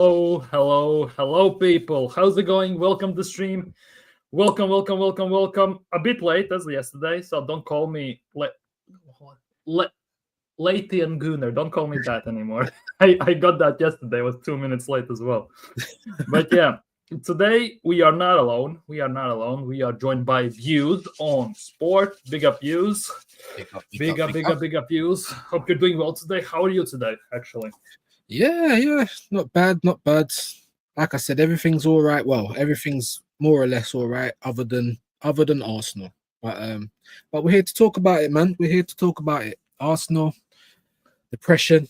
Hello, people. How's it going? Welcome to stream. Welcome. A bit late as yesterday, so don't call me le- Latey and Gunner. Don't call me that anymore. I got that yesterday. I was 2 minutes late as well. But yeah, today we are not alone. We are joined by Views on Sport. Big up Views. Big up Views. Hope you're doing well today. How are you today, actually? Yeah, not bad. Like I said, everything's all right. Well, everything's more or less all right, other than Arsenal. But we're here to talk about it, man. We're here to talk about it. Arsenal, depression,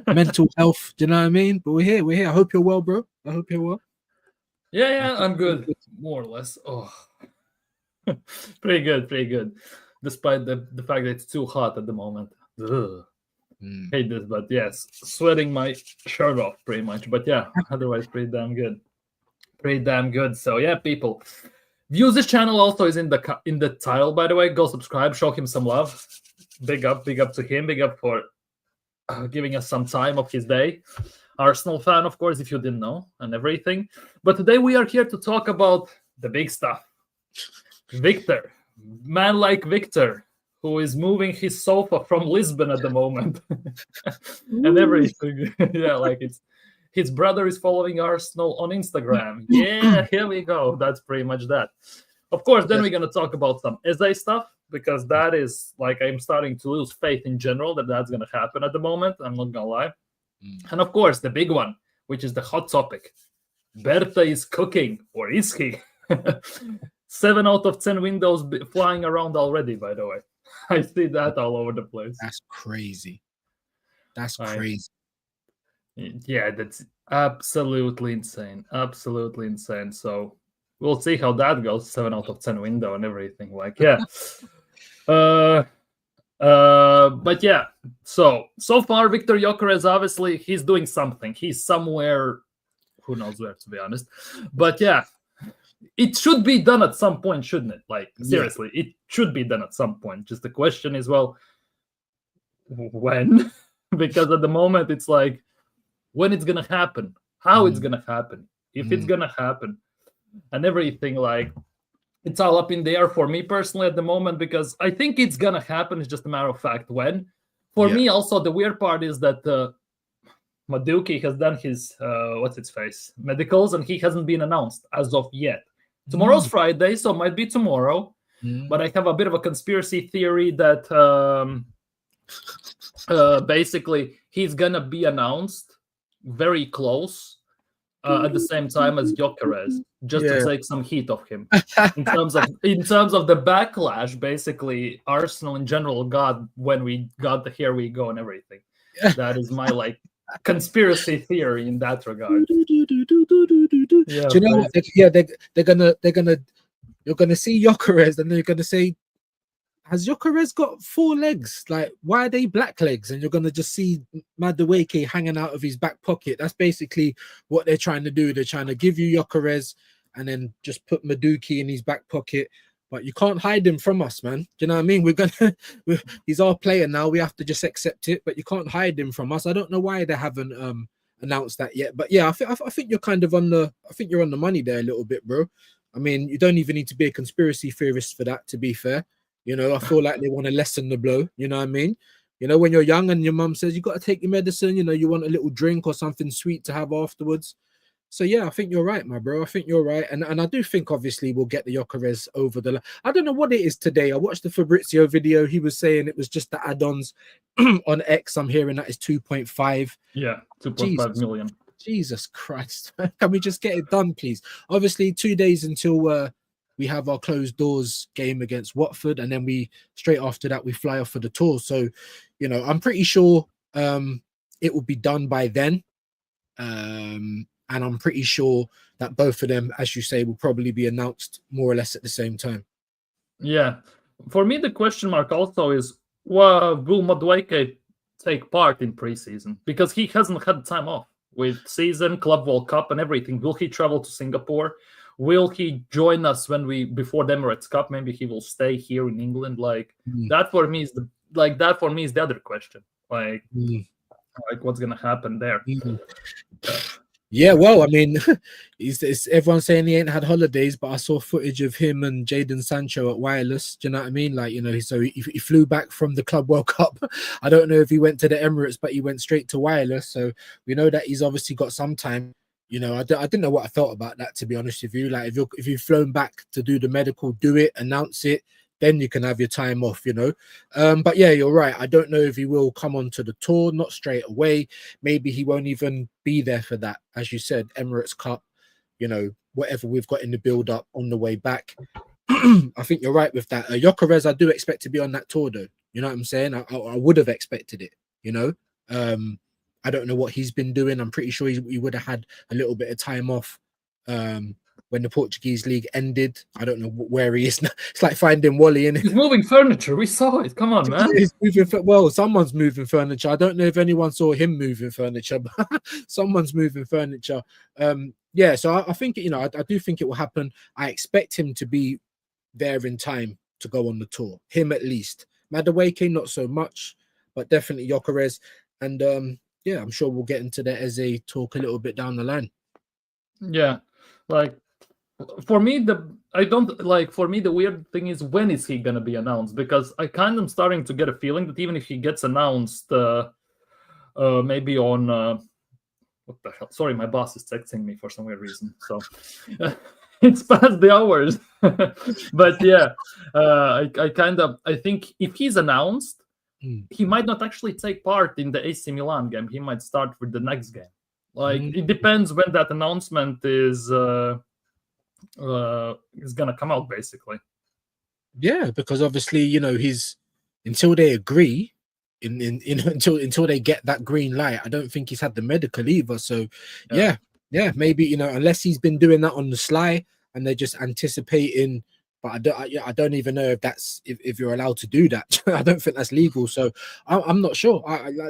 mental health. Do you know what I mean? But we're here. I hope you're well, bro. I hope you're well. Yeah, I'm good, more or less. Oh, pretty good. Despite the fact that it's too hot at the moment. Ugh. Hate this, but yes, sweating my shirt off pretty much. But yeah, otherwise pretty damn good. So yeah, people, views this channel also is in the title. By the way, go subscribe, show him some love. Big up to him. Big up for giving us some time of his day. Arsenal fan, of course, if you didn't know, and everything. But today we are here to talk about the big stuff. Viktor, man like Viktor, who is moving his sofa from Lisbon at the moment. And everything. Yeah, like his brother is following Arsenal on Instagram. Yeah, here we go. That's pretty much that. Of course, then we're going to talk about some Eze stuff, because that is, like, I'm starting to lose faith in general that that's going to happen at the moment. I'm not going to lie. And of course, the big one, which is the hot topic. Berta is cooking, or is he? 7 out of 10 windows flying around already, by the way. I see that all over the place. That's crazy. Yeah, that's absolutely insane. So we'll see how that goes. 7 out of 10 window and everything. Like, yeah. But yeah. So far, Viktor Gyökeres, obviously, he's doing something. He's somewhere, who knows where, to be honest. But yeah. It should be done at some point, shouldn't it? Like, seriously, It should be done at some point. Just the question is, well, when? Because at the moment, it's like, when it's going to happen, how it's going to happen, if it's going to happen, and everything. Like, it's all up in the air for me personally at the moment, because I think it's going to happen. It's just a matter of fact when. For me, also, the weird part is that Maduki has done his medicals, and he hasn't been announced as of yet. Tomorrow's Friday, so it might be tomorrow. But I have a bit of a conspiracy theory that basically he's gonna be announced very close at the same time as Gyokeres, just to take some heat off him. in terms of the backlash, basically Arsenal in general got when we got the "here we go" and everything. That is my conspiracy theory in that regard. Yeah, do you know what? They're gonna you're gonna see Gyokeres, and they're gonna say, has Gyokeres got 4 legs? Like, why are they black legs? And you're gonna just see Madueke hanging out of his back pocket. That's basically what they're trying to do. They're trying to give you Gyokeres and then just put Madueke in his back pocket. But you can't hide him from us, man. Do you know what I mean? He's our player now. We have to just accept it, but you can't hide him from us. I don't know why they haven't announced that yet. But yeah, I think you're kind of you're on the money there a little bit, bro. I mean, you don't even need to be a conspiracy theorist for that, to be fair. You know, I feel like they want to lessen the blow. You know what I mean? You know, when you're young and your mum says you got to take your medicine, you know, you want a little drink or something sweet to have afterwards. So yeah, I think you're right, my bro. I think you're right, and I do think obviously we'll get the Gyokeres over the line. I don't know what it is today. I watched the Fabrizio video. He was saying it was just the add-ons on X. I'm hearing that is 2.5. Yeah, 2.5 million. Jesus Christ! Can we just get it done, please? Obviously, 2 days until we have our closed doors game against Watford, and then we straight after that we fly off for the tour. So, you know, I'm pretty sure it will be done by then. And I'm pretty sure that both of them, as you say, will probably be announced more or less at the same time. Yeah. For me, the question mark also is, will Madueke take part in preseason? Because he hasn't had time off with season, Club World Cup, and everything. Will he travel to Singapore? Will he join us before the Emirates Cup? Maybe he will stay here in England. That for me is the other question. like what's gonna happen there. Yeah, well, I mean, it's everyone's saying he ain't had holidays, but I saw footage of him and Jadon Sancho at Wireless. Do you know what I mean? Like, you know, so he flew back from the Club World Cup. I don't know if he went to the Emirates, but he went straight to Wireless. So we know that he's obviously got some time. You know, I didn't know what I felt about that, to be honest with you. Like, if you've flown back to do the medical, do it, announce it, then you can have your time off, you know. But yeah, you're right. I don't know if he will come onto the tour, not straight away. Maybe he won't even be there for that. As you said, Emirates Cup, you know, whatever we've got in the build up on the way back. I think you're right with that. Gyokeres, I do expect to be on that tour, though. You know what I'm saying? I would have expected it, you know. I don't know what he's been doing. I'm pretty sure he would have had a little bit of time off when the Portuguese league ended. I don't know where he is now. It's like finding Wally in it. He's moving furniture. We saw it. Come on, man. He's moving, well, someone's moving furniture. I don't know if anyone saw him moving furniture, but someone's moving furniture. Yeah, so I think, you know, I do think it will happen. I expect him to be there in time to go on the tour. Him at least. Madueke, not so much, but definitely Gyokeres. And yeah, I'm sure we'll get into the Eze talk a little bit down the line. Yeah, like for me, the weird thing is, when is he gonna be announced? Because I kind of starting to get a feeling that even if he gets announced, maybe on what the hell? Sorry, my boss is texting me for some weird reason. So it's past the hours. But yeah, I think if he's announced, he might not actually take part in the AC Milan game. He might start with the next game. Like it depends when that announcement is gonna come out, basically. Yeah, because obviously, you know, until they agree, until they get that green light, I don't think he's had the medical either. So yeah, maybe, you know, unless he's been doing that on the sly and they're just anticipating. But I don't even know if that's if you're allowed to do that. I don't think that's legal. So I'm not sure.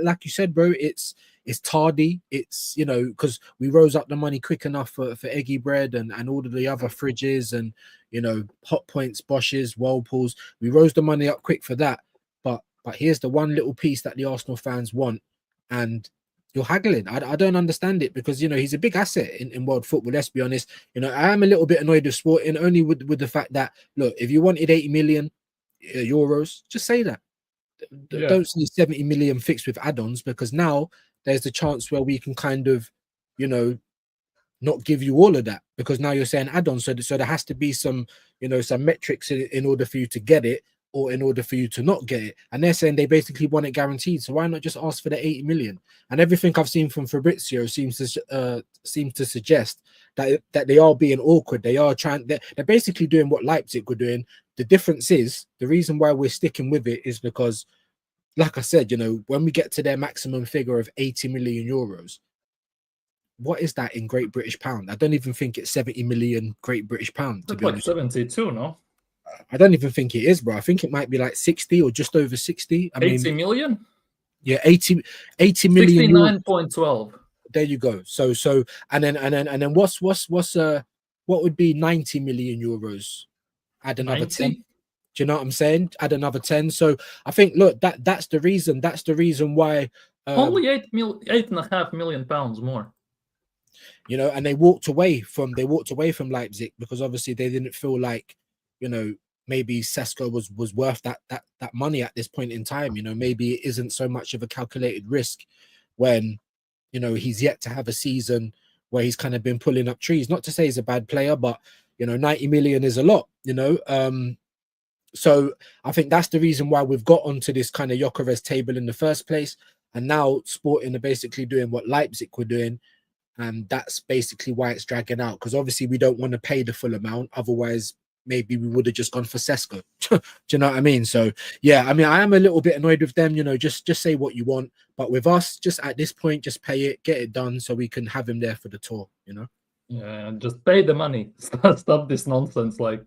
Like you said, bro, it's tardy. It's, you know, because we rose up the money quick enough for Eggy Bread and all of the other fridges and, you know, Hot Points, Bosches, Whirlpools. We rose the money up quick for that. But here's the one little piece that the Arsenal fans want, and you're haggling. I don't understand it, because, you know, he's a big asset in world football. Let's be honest. You know, I am a little bit annoyed with Sporting, only with the fact that, look, if you wanted 80 million euros, just say that. Don't see 70 million fixed with add-ons, because now there's the chance where we can kind of, you know, not give you all of that, because now you're saying add-ons. So there has to be some, you know, some metrics in order for you to get it, or in order for you to not get it. And they're saying they basically want it guaranteed. So why not just ask for the 80 million? And everything I've seen from Fabrizio seems to suggest that they are being awkward. They are they're basically doing what Leipzig were doing. The difference is, the reason why we're sticking with it is because, like I said, you know, when we get to their maximum figure of 80 million euros, what is that in Great British pound? I don't even think it's 70 million Great British pound, to be honest. 72, no? I don't even think it is, bro. I think it might be like 60 or just over 60. I 80 million? Yeah, 80 million. 69.12. There you go. So and then what would be 90 million euros? Add another 90? 10. Do you know what I'm saying? Add another 10. So I think, look, that's the reason. That's the reason why only 8.5 million pounds more. You know, and they walked away from Leipzig because obviously they didn't feel like, you know, maybe Sesko was worth that money at this point in time. You know, maybe it isn't so much of a calculated risk when, you know, he's yet to have a season where he's kind of been pulling up trees. Not to say he's a bad player, but, you know, 90 million is a lot, you know. So I think that's the reason why we've got onto this kind of Gyokeres table in the first place. And now Sporting are basically doing what Leipzig were doing. And that's basically why it's dragging out, because obviously we don't want to pay the full amount. Otherwise, maybe we would have just gone for Sesko. Do you know what I mean? So, yeah, I mean, I am a little bit annoyed with them. You know, just say what you want. But with us, just at this point, just pay it, get it done so we can have him there for the tour, you know? Yeah, just pay the money. Stop this nonsense. Like,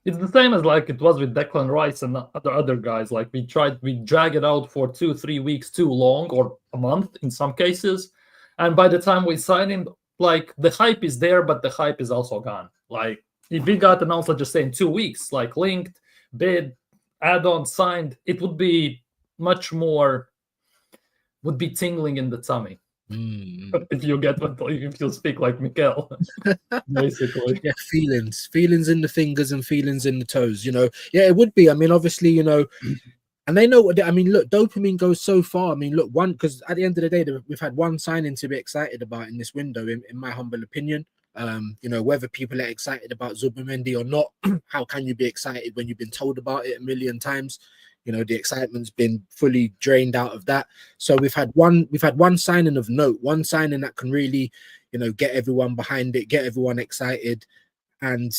it's the same as like it was with Declan Rice and other guys. Like we drag it out for 2-3 weeks too long, or a month in some cases. And by the time we sign him, like the hype is there, but the hype is also gone. Like if we got announced, let's just say in 2 weeks, like linked, bid, add-on, signed, it would be much more would be tingling in the tummy. If you speak like Mikel, basically. Yeah, feelings in the fingers and feelings in the toes. Yeah, it would be. I mean, obviously, and they know what I mean. Look, dopamine goes so far. I mean, look, because at the end of the day, we've had one signing to be excited about in this window, in my humble opinion. Whether people are excited about Zubimendi or not, how can you be excited when you've been told about it a million times? The excitement's been fully drained out of that. So we've had one signing of note, one signing that can really, get everyone behind it, get everyone excited. And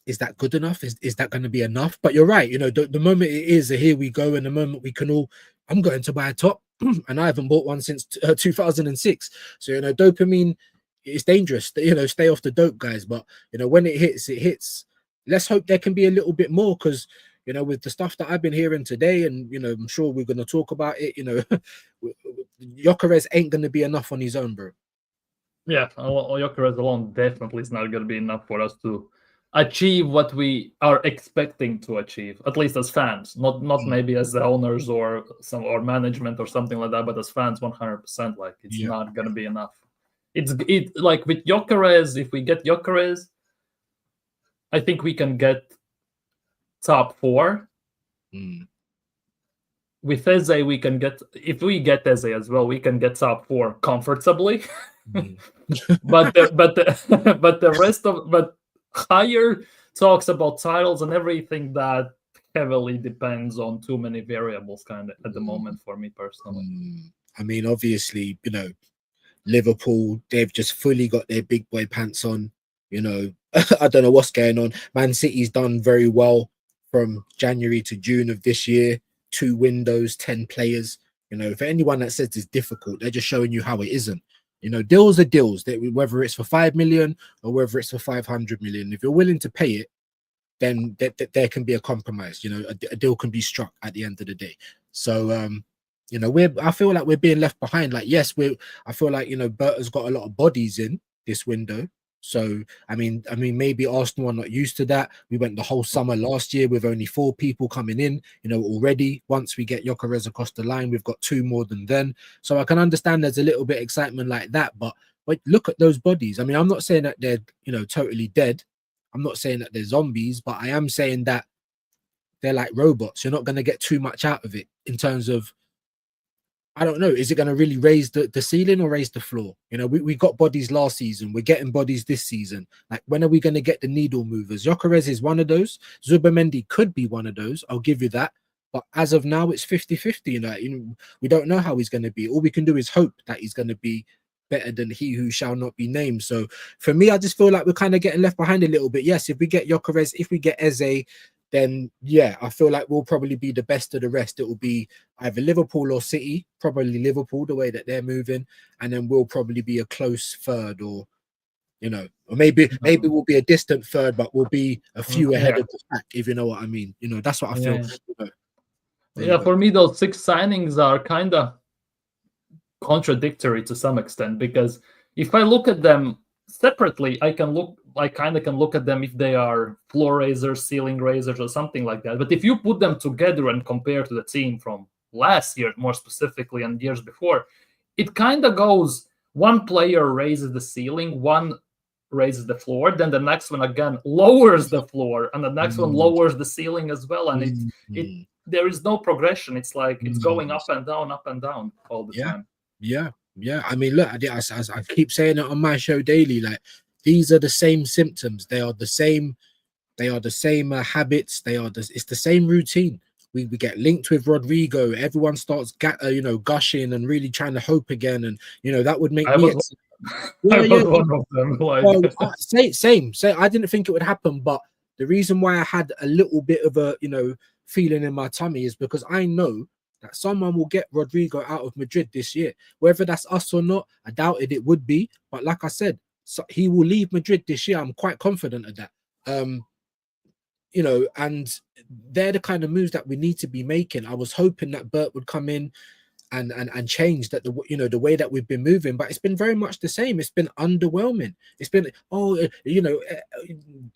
is that good enough? Is that going to be enough? But you're right. The moment it is a here we go, and the moment we can all, I'm going to buy a top, and I haven't bought one since 2006. So dopamine is dangerous. Stay off the dope, guys. But when it hits. Let's hope there can be a little bit more, because with the stuff that I've been hearing today, and I'm sure we're going to talk about it. Gyokeres ain't going to be enough on his own, bro. Yeah, Gyokeres alone definitely is not going to be enough for us to achieve what we are expecting to achieve, at least as fans, not maybe as the owners or management or something like that, but as fans, 100%. Like, it's not going to be enough. It's like with Gyokeres, if we get Gyokeres, I think we can get top 4. With Eze, we can get, if we get Eze as well, we can get top 4 comfortably. but the rest of higher talks about titles and everything that heavily depends on too many variables kind of at the moment for me personally. I mean, obviously, Liverpool, they've just fully got their big boy pants on. I don't know what's going on. Man City's done very well from January to June of this year. 2 windows, 10 players. For anyone that says it's difficult, they're just showing you how it isn't. Deals are deals. Whether it's for 5 million or whether it's for 500 million, if you're willing to pay it, then there can be a compromise. A deal can be struck at the end of the day. So I feel like we're being left behind. Like, yes, I feel like Berta's got a lot of bodies in this window. So I mean, maybe Arsenal are not used to that. We went the whole summer last year with only 4 people coming in. Already once we get Gyokeres across the line, we've got 2 more than then. So I can understand there's a little bit of excitement like that. But look at those bodies. I mean, I'm not saying that they're totally dead. I'm not saying that they're zombies, but I am saying that they're like robots. You're not going to get too much out of it in terms of, I don't know, is it going to really raise the ceiling or raise the floor? We got bodies last season. We're getting bodies this season. Like, when are we going to get the needle movers? Gyokeres is one of those. Zubimendi could be one of those. I'll give you that. But as of now, it's 50-50. We don't know how he's going to be. All we can do is hope that he's going to be better than he who shall not be named. So for me, I just feel like we're kind of getting left behind a little bit. Yes, if we get Gyokeres, if we get Eze, then yeah, I feel like we'll probably be the best of the rest. It will be either Liverpool or City, probably Liverpool, the way that they're moving, and then we'll probably be a close third, or or maybe we'll be a distant third, but we'll be a few ahead of the pack, if you know what I mean. That's what I feel. Yeah, for me, those 6 signings are kind of contradictory to some extent, because if I look at them separately, I kind of can look at them if they are floor raisers, ceiling raisers, or something like that. But if you put them together and compare to the team from last year, more specifically, and years before, it kind of goes, one player raises the ceiling, one raises the floor, then the next one again lowers the floor, and the next one lowers the ceiling as well, and there is no progression. It's like it's going up and down all the time. Yeah. I mean, look, I keep saying it on my show daily. Like, these are the same symptoms. They are the same. They are the same habits. It's the same routine. We get linked with Rodrigo. Everyone starts, gushing and really trying to hope again. And that would make me. I was one of them. Well, same. I didn't think it would happen, but the reason why I had a little bit of a feeling in my tummy is because I know that someone will get Rodrigo out of Madrid this year. Whether that's us or not, I doubted it would be. But like I said, he will leave Madrid this year. I'm quite confident of that. And they're the kind of moves that we need to be making. I was hoping that Bert would come in and change that the way that we've been moving, but it's been very much the same. It's been underwhelming. It's been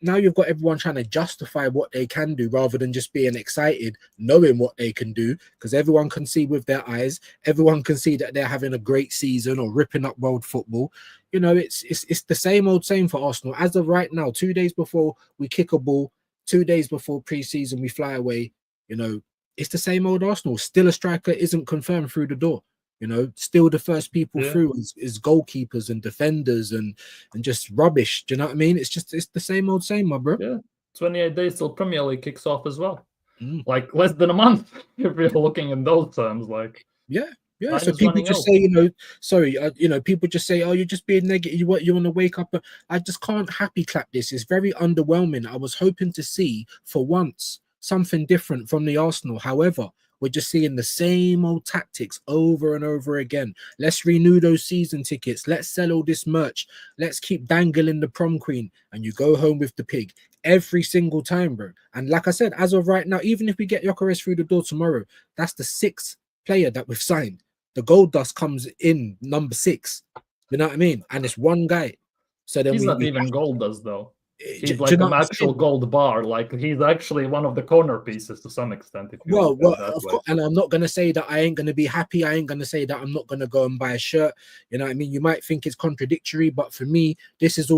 now you've got everyone trying to justify what they can do rather than just being excited, knowing what they can do, because everyone can see with their eyes, everyone can see that they're having a great season or ripping up world football. It's the same old same for Arsenal as of right now. 2 days before we kick a ball, 2 days before pre-season we fly away. It's the same old Arsenal. Still a striker isn't confirmed through the door. Still the first people through is goalkeepers and defenders and just rubbish. Do you know what I mean? It's the same old same, my bro. Yeah, 28 days till Premier League kicks off as well. Like less than a month if you're looking in those terms. Like so people just say, people just say, oh, you're just being negative. You want to wake up. I just can't happy clap this. It's very underwhelming. I was hoping to see for once something different from the Arsenal. However, we're just seeing the same old tactics over and over again. Let's renew those season tickets. Let's sell all this merch. Let's keep dangling the prom queen, and you go home with the pig every single time, bro. And like I said, as of right now, even if we get Gyokeres through the door tomorrow, that's the 6th player that we've signed. The gold dust comes in number 6. You know what I mean? And it's one guy. So then he's not even gold dust though. He's like an actual gold bar. Like he's actually one of the corner pieces to some extent. If you of course, and I'm not gonna say that I ain't gonna be happy. I ain't gonna say that I'm not gonna go and buy a shirt. You know what I mean? You might think it's contradictory, but for me, this is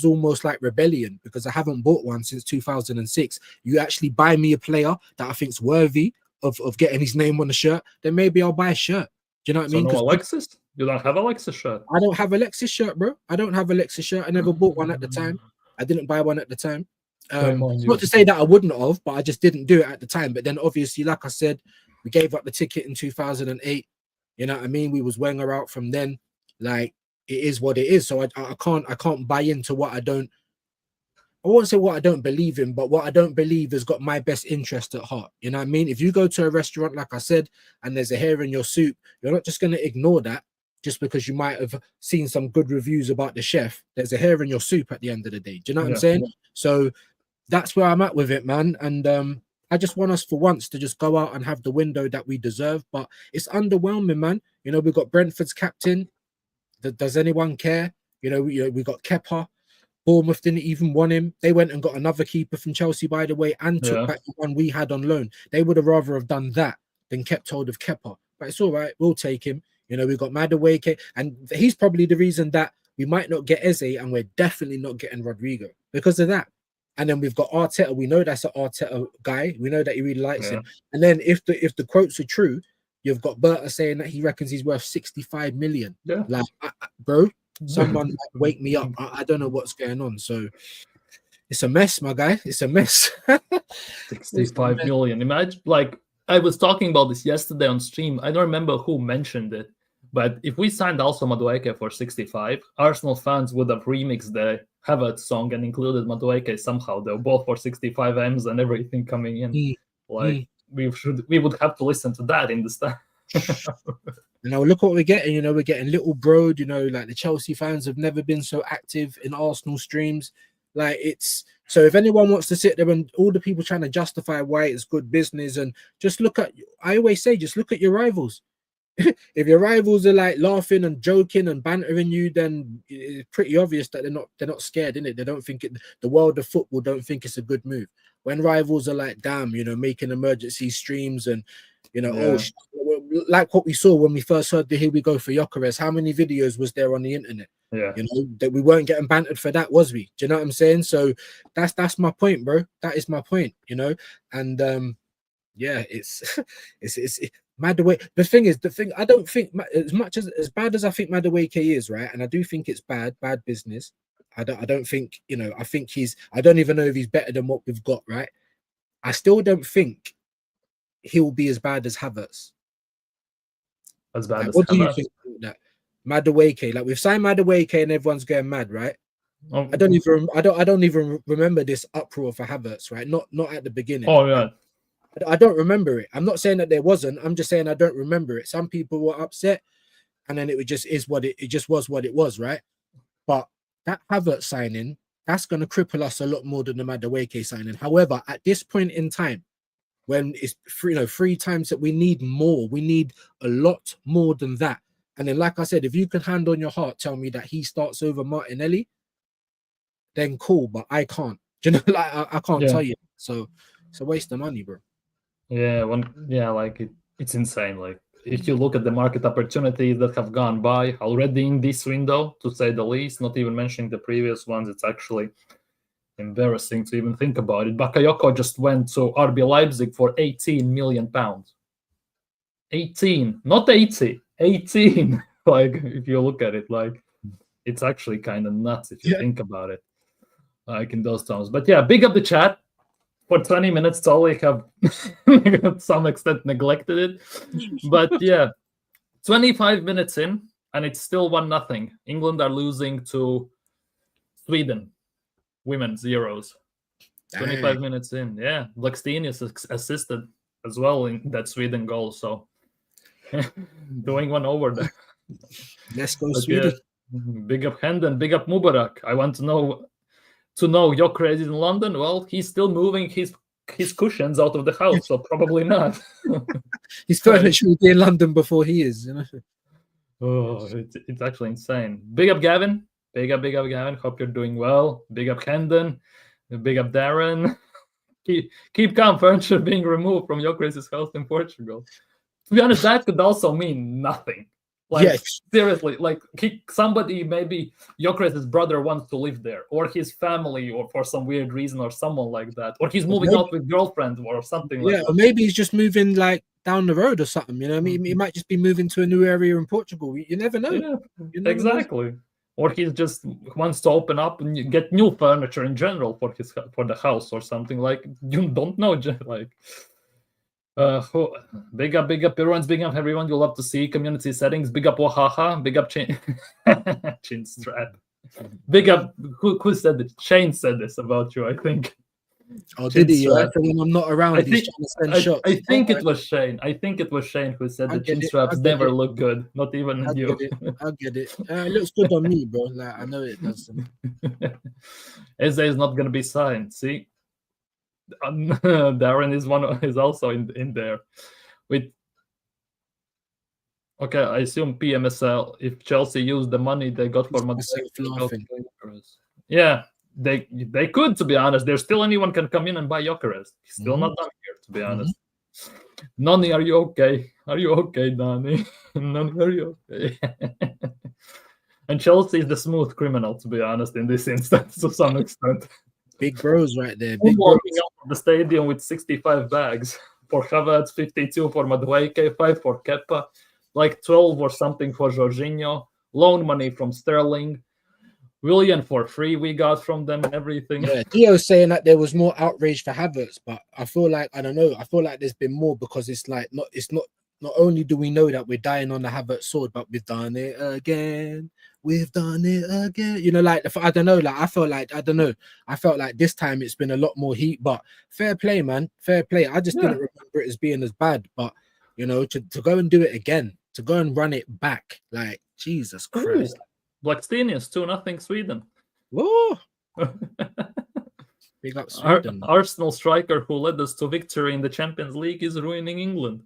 almost like rebellion because I haven't bought one since 2006. You actually buy me a player that I think's worthy of getting his name on the shirt, then maybe I'll buy a shirt. Do you know what I mean? No Alexis? You don't have Alexis shirt? I don't have Alexis shirt, bro. I don't have Alexis shirt. I never bought one at the time. I didn't buy one at the time. Not to say that I wouldn't have, but I just didn't do it at the time. But then obviously, like I said, we gave up the ticket in 2008. You know what I mean? We was Wenger out from then. Like, it is what it is. So I can't buy into what I won't say what I don't believe in, but what I don't believe has got my best interest at heart. You know what I mean? If you go to a restaurant, like I said, and there's a hair in your soup, you're not just going to ignore that just because you might have seen some good reviews about the chef. There's a hair in your soup at the end of the day. Do you know what I'm saying? So that's where I'm at with it, man. And I just want us for once to just go out and have the window that we deserve. But it's underwhelming, man. We've got Brentford's captain. Does anyone care? We got Kepa. Bournemouth didn't even want him. They went and got another keeper from Chelsea, by the way, and took back the one we had on loan. They would have rather have done that than kept hold of Kepa. But it's all right. We'll take him. We've got Madueke, and he's probably the reason that we might not get Eze, and we're definitely not getting Rodrigo because of that. And then we've got Arteta. We know that's an Arteta guy. We know that he really likes him. And then if the quotes are true, you've got Berta saying that he reckons he's worth 65 million. Yeah. Like, bro, someone wake me up. I don't know what's going on. So it's a mess, my guy. It's a mess. 65 million. Imagine, like, I was talking about this yesterday on stream. I don't remember who mentioned it, but if we signed also Madueke for 65, Arsenal fans would have remixed the Havertz song and included Madueke somehow. They're both for 65 M's and everything coming in. We would have to listen to that in the stand. Look what we're getting. We're getting Little Broad. Like the Chelsea fans have never been so active in Arsenal streams. Like so if anyone wants to sit there and all the people trying to justify why it's good business, and just look at, I always say, just look at your rivals. If your rivals are like laughing and joking and bantering you, then it's pretty obvious that they're not scared, innit? They don't think the world of football don't think it's a good move. When rivals are like, damn, making emergency streams and like what we saw when we first heard the Here We Go for Gyokeres, how many videos was there on the internet? That we weren't getting bantered for that, was we? Do you know what I'm saying? So that's my point, bro. That is my point, and it's Madueke. The thing I don't think, as much as bad as I think Madueke is, right, and I do think it's bad business. I don't think, I think I don't even know if he's better than what we've got, right? I still don't think he'll be as bad as Havertz. As bad as what Havertz? Do you think that Madueke, like we've signed Madueke and everyone's going mad, right? I don't even remember this uproar for Havertz, right? Not at the beginning. Oh yeah. I don't remember it. I'm not saying that there wasn't. I'm just saying I don't remember it. Some people were upset, and then it just was what it was, right? But that Havertz signing, that's going to cripple us a lot more than the Madueke signing. However, at this point in time, when it's three times that we need more. We need a lot more than that. And then, like I said, if you can hand on your heart, tell me that he starts over Martinelli, then cool. But I can't. Do you know, like I can't tell you. So it's a waste of money, bro. Yeah, like it's insane. Like if you look at the market opportunities that have gone by already in this window, to say the least, not even mentioning the previous ones, it's actually embarrassing to even think about it. Bakayoko just went to RB Leipzig for 18 million pounds. 18, not 80, 18. Like if you look at it, like it's actually kind of nuts if you think about it, like in those terms. But yeah, big up the chat. For 20 minutes, totally have to some extent neglected it. But yeah, 25 minutes in, and it's still 1-0. England are losing to Sweden, women's Euros. 25 minutes in, yeah. Blackstenius assisted as well in that Sweden goal, so doing one over there. Let's go, Sweden. Yeah, big up Hendon, big up Mubarak. I want to know Gyokeres is in London. Well, he's still moving his cushions out of the house, so probably not. His furniture will be in London before he is, you know. Oh, it's actually insane. Big up Gavin. Big up Gavin. Hope you're doing well. Big up Hendon. Big up Darren. Keep calm. Furniture being removed from Gyokeres' house in Portugal. To be honest, that could also mean nothing. Like seriously, like somebody, maybe Gyokeres' brother wants to live there, or his family, or for some weird reason, or someone like that, or he's moving out with girlfriend or something like that. Or maybe he's just moving like down the road or something. You know, I mean, he might just be moving to a new area in Portugal. You never know. Yeah, exactly. Or he just wants to open up and get new furniture in general for the house or something. Like you don't know, like. Big up everyone's big up everyone. You'll love to see community settings. Big up Oaxaca. Big up Chin Strap. Big up who said it? Shane said this about you, I think. Oh, did he? When I'm not around, he's trying to send shots. I think it was Shane. I think it was Shane who said that chin straps never look good. Not even you. I get it. It looks good on me, bro. Like I know it does. Eze is not gonna be signed. See. Darren is also in there with I assume PMSL if Chelsea used the money they got for they could, to be honest. There's still anyone can come in and buy Gyokeres. He's still not done here, to be honest. Nani, are you okay? Are you okay, Nani? Nani, are you okay? And Chelsea is the smooth criminal, to be honest, in this instance to some extent. Big bros right there. Big walking out of the stadium with 65 bags. For Havertz, 52 for Madueke, 5 for Kepa, like 12 or something for Jorginho. Loan money from Sterling. Willian for free we got from them and everything. Yeah, Dio's saying that there was more outrage for Havertz, but I feel like, I don't know, I feel like there's been more because it's not only do we know that we're dying on the Havertz sword, but we've done it again. We've done it again. You know, like I don't know, like I felt like this time it's been a lot more heat, but fair play, man. Fair play. I just didn't remember it as being as bad, but you know, to go and do it again, to go and run it back, like Jesus Christ. Blackstenius 2-0 Sweden. Whoa. Big up Sweden. Arsenal striker who led us to victory in the Champions League is ruining England.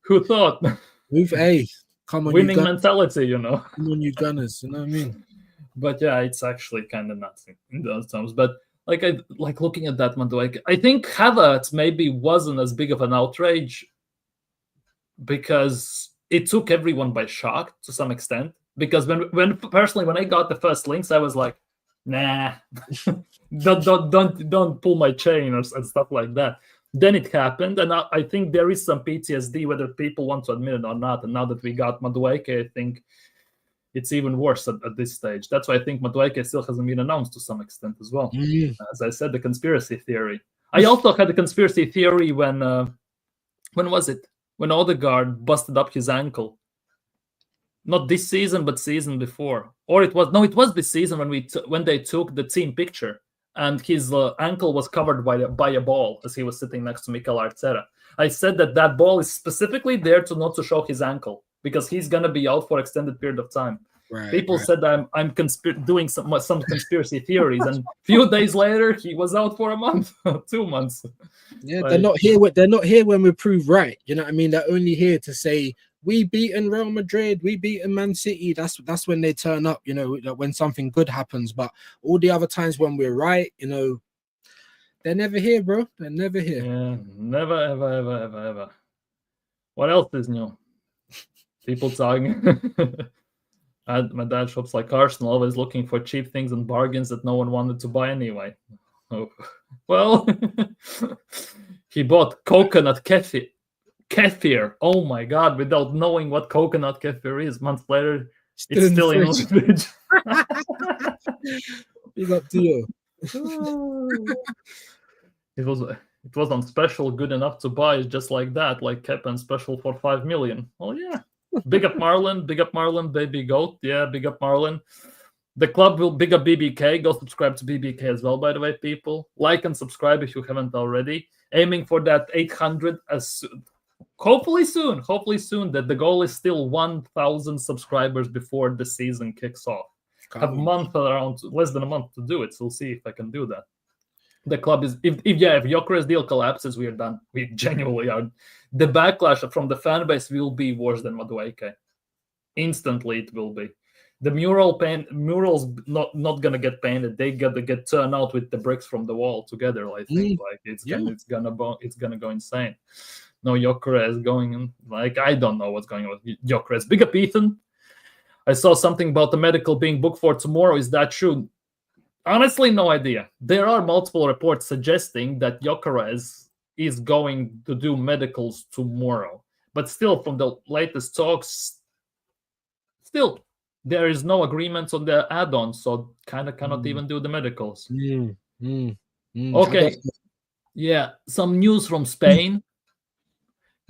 Who thought? Come on, winning mentality, you know. Come on, you Gunners, you know what I mean? But yeah, it's actually kind of nuts in those terms. But like looking at that one, I think Havertz maybe wasn't as big of an outrage because it took everyone by shock to some extent. Because when I got the first links, I was like, nah, don't pull my chain and stuff like that. Then it happened, and I think there is some PTSD, whether people want to admit it or not. And now that we got Madueke, I think it's even worse at this stage. That's why I think Madueke still hasn't been announced to some extent as well. As I said, the conspiracy theory. I also had a conspiracy theory when was it? When Odegaard busted up his ankle. Not this season, but season before. Or it was this season when they took the team picture. And his ankle was covered by a ball as he was sitting next to Mikel Arteta. I said that ball is specifically there to not to show his ankle because he's going to be out for extended period of time. People said I'm doing some conspiracy theories, and a few days later he was out for a month, 2 months. Yeah, they're not here when we prove right. You know what I mean? They're only here to say we beaten Real Madrid, we beaten Man City. That's when they turn up, you know, when something good happens. But all the other times when we're right, you know, they're never here, bro. They're never here. Yeah, never, ever. What else is new? People talking. My dad shops like Arsenal, always looking for cheap things and bargains that no one wanted to buy anyway. Oh, well, he bought coconut kefir. Oh my god! Without knowing what coconut kefir is, months later, it's still in the fridge. You got Dio. It was on special, good enough to buy, just like that, like Kepen special for 5 million. Oh yeah. Big up Marlon, baby goat. Yeah, big up Marlon. The club will big up BBK. Go subscribe to BBK as well, by the way, people. Like and subscribe if you haven't already. Aiming for that 800 hopefully soon. That the goal is still 1,000 subscribers before the season kicks off. Have less than a month to do it. So we'll see if I can do that. The club is if Gyokeres deal collapses, we are done. We genuinely are. The backlash from the fan base will be worse than Madueke. Instantly, it will be. The murals not gonna get painted. They gotta get turned out with the bricks from the wall together. I think it's gonna go insane. No Gyokeres going in. Like I don't know what's going on with Gyokeres. Big up Ethan. I saw something about the medical being booked for tomorrow. Is that true? Honestly, no idea. There are multiple reports suggesting that Gyokeres is going to do medicals tomorrow. But still, from the latest talks, still, there is no agreement on the add-on, so kind of cannot even do the medicals. Okay. Yeah, some news from Spain.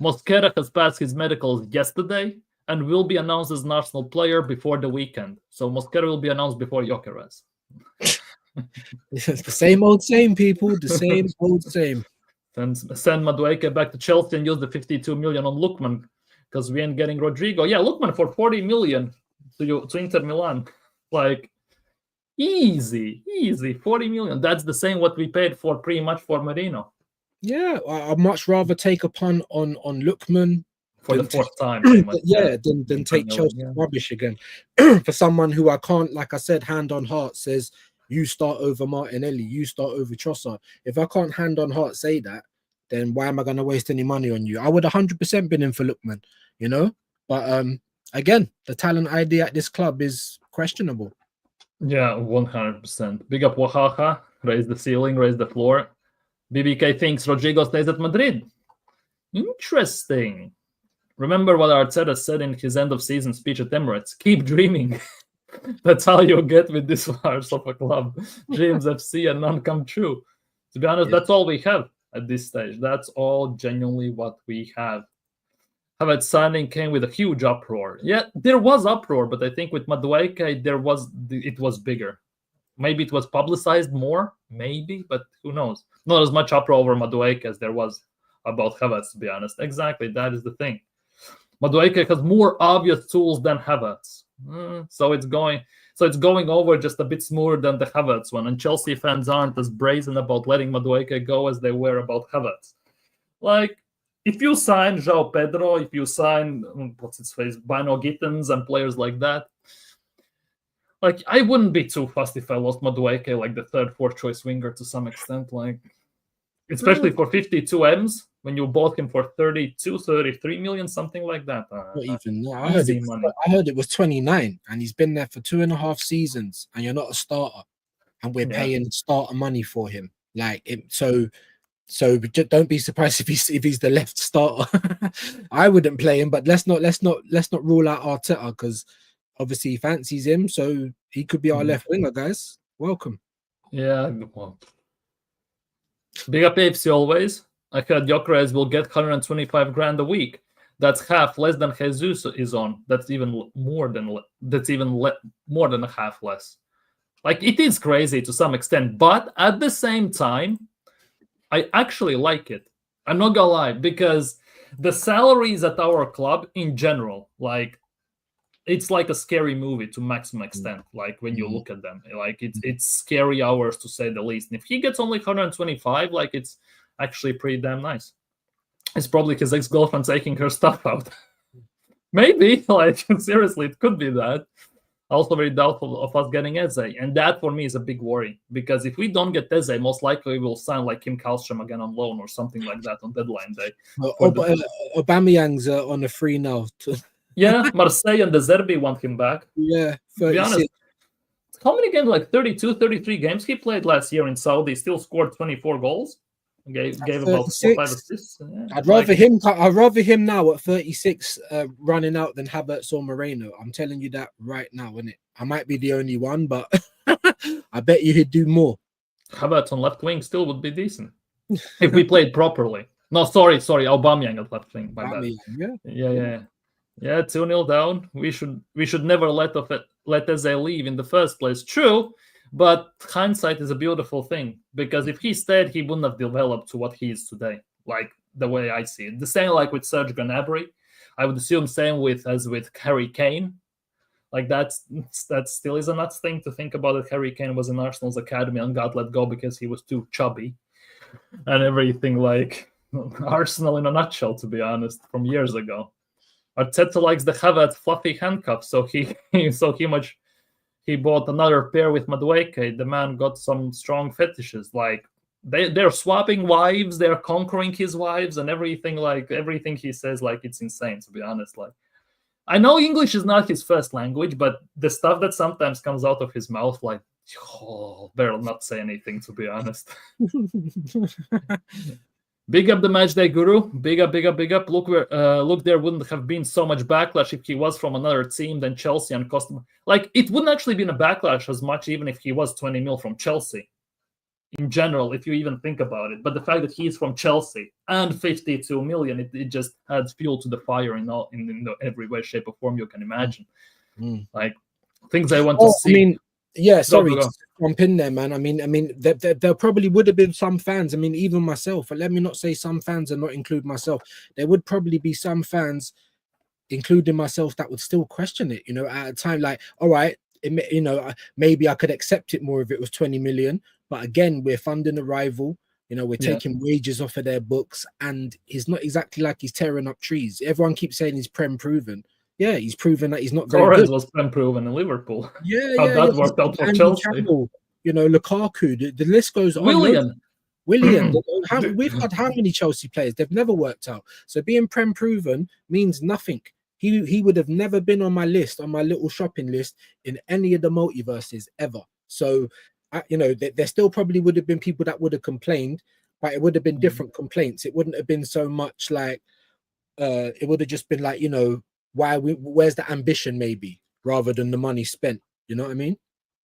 Mosquera has passed his medicals yesterday and will be announced as an Arsenal player before the weekend. So Mosquera will be announced before Gyokeres. It's the same old same, people. The same old same. Send Madueke back to Chelsea and use the 52 million on Lookman because we ain't getting Rodrigo. Yeah, Lookman for 40 million to Inter Milan. Like, easy. 40 million. That's the same what we paid for pretty much for Merino. Yeah, I'd much rather take a punt on Lookman for the fourth time. Than take Chelsea rubbish again. For someone who I can't, like I said, hand on heart says, you start over Martinelli, you start over Trossard. If I can't hand on heart say that, then why am I going to waste any money on you? I would 100% been in for Lookman, you know? But again, the talent ID at this club is questionable. Yeah, 100%. Big up Oaxaca, raise the ceiling, raise the floor. BBK thinks Rodrigo stays at Madrid. Interesting. Remember what Arteta said in his end-of-season speech at Emirates. Keep dreaming. That's how you get with this large of a club. Dreams FC and none come true. To be honest, that's all we have at this stage. That's all genuinely what we have. Havertz signing came with a huge uproar. Yeah, there was uproar, but I think with Madueke, it was bigger. Maybe it was publicized more, maybe, but who knows? Not as much uproar over Madueke as there was about Havertz, to be honest. Exactly, that is the thing. Madueke has more obvious tools than Havertz. So it's going over just a bit smoother than the Havertz one. And Chelsea fans aren't as brazen about letting Madueke go as they were about Havertz. Like, if you sign João Pedro, if you sign, Bino Gittens and players like that, like, I wouldn't be too fussed if I lost Madueke, like the third, fourth choice winger to some extent. Like, especially for 52 M's, when you bought him for 32, 33 million, something like that. Not even that. I heard it was 29, and he's been there for 2.5 seasons, and you're not a starter, and we're paying starter money for him. Like, so don't be surprised if he's the left starter. I wouldn't play him, but let's not rule out Arteta, because obviously he fancies him, so he could be our left winger, guys. Welcome. Yeah, well. Big up AFC always. I heard Gyokeres will get 125 grand a week. That's half less than Jesus is on. That's even more than a half less. Like, it is crazy to some extent, but at the same time, I actually like it. I'm not gonna lie, because the salaries at our club in general, like, it's like a scary movie to maximum extent. Like when you look at them, like it's scary hours to say the least. And if he gets only 125, like it's actually pretty damn nice. It's probably his ex-girlfriend taking her stuff out. Maybe, like seriously, it could be that. Also very doubtful of us getting Eze. And that for me is a big worry, because if we don't get Eze, most likely we'll sign like Kim Kallstrom again on loan or something like that on deadline day. Aubameyang's on a free now. Yeah, Marseille and the Zerbi want him back. Yeah, 36. To be honest, how many games, like 32, 33 games he played last year in Saudi, still scored 24 goals. Gave about 4 5 assists. Yeah. I'd rather him now at 36 running out than Havertz or Moreno. I'm telling you that right now, innit? I might be the only one, but I bet you he'd do more. Havertz on left wing still would be decent if we played properly. No, sorry, Aubameyang at left wing. My bad. Yeah, 2-0 down. We should never let Eze leave in the first place. True. But hindsight is a beautiful thing, because if he stayed, he wouldn't have developed to what he is today, like the way I see it. The same like with Serge Gnabry. I would assume same as with Harry Kane. Like that still is a nuts thing to think about, that Harry Kane was in Arsenal's academy and got let go because he was too chubby and everything. Like Arsenal in a nutshell, to be honest, from years ago. Arteta likes the Havertz fluffy handcuffs, so he bought another pair with Madueke. The man got some strong fetishes. Like they're swapping wives, they're conquering his wives, and everything. Like everything he says, like it's insane. To be honest, like I know English is not his first language, but the stuff that sometimes comes out of his mouth, like better not say anything. To be honest. Big up the matchday guru. Big up. Look there wouldn't have been so much backlash if he was from another team than Chelsea and cost him. Like it wouldn't actually been a backlash as much even if he was 20 mil from Chelsea. In general, if you even think about it. But the fact that he's from Chelsea and 52 million, it just adds fuel to the fire in every way, shape, or form you can imagine. Like things I want to see. I mean, yeah, sorry to jump in there, man. I mean, there probably would have been some fans. I mean, even myself. Let me not say some fans and not include myself. There would probably be some fans, including myself, that would still question it. You know, at a time like, all right, maybe I could accept it more if it was 20 million. But again, we're funding a rival. You know, we're taking wages off of their books, and he's not exactly like he's tearing up trees. Everyone keeps saying he's prem proven. Yeah, he's proven that he's not very Torres good. was prem proven in Liverpool. That worked out for Chelsea. Campbell, Lukaku. The list goes on. Willian. We've had how many Chelsea players? They've never worked out. So being prem proven means nothing. He would have never been on my list, on my little shopping list in any of the multiverses ever. So, there still probably would have been people that would have complained, but it would have been different complaints. It wouldn't have been so much like, it would have just been like, where's the ambition maybe, rather than the money spent. You know what I mean?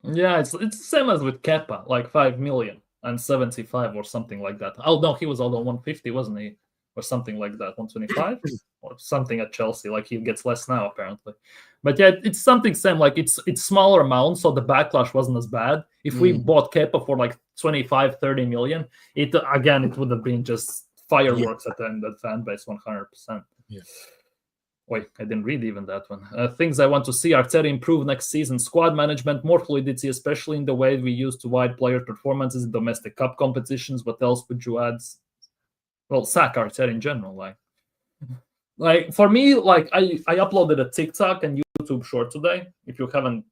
Yeah, it's the same as with Kepa, like 5 million and 75 or something like that. Oh no, he was all on 150, wasn't he? Or something like that, 125 or something at Chelsea. Like he gets less now apparently. But yeah, it's something same. Like it's smaller amounts, so the backlash wasn't as bad. If we bought Kepa for like 25, 30 million, it would have been just fireworks at the end of the fan base, 100%. Yeah. Wait, I didn't read even that one. Things I want to see: Arteta improve next season. Squad management, more fluidity, especially in the way we use to wide player performances in domestic cup competitions. What else would you add? Well, sack Arteta in general. Like for me, like I uploaded a TikTok and YouTube short today. If you haven't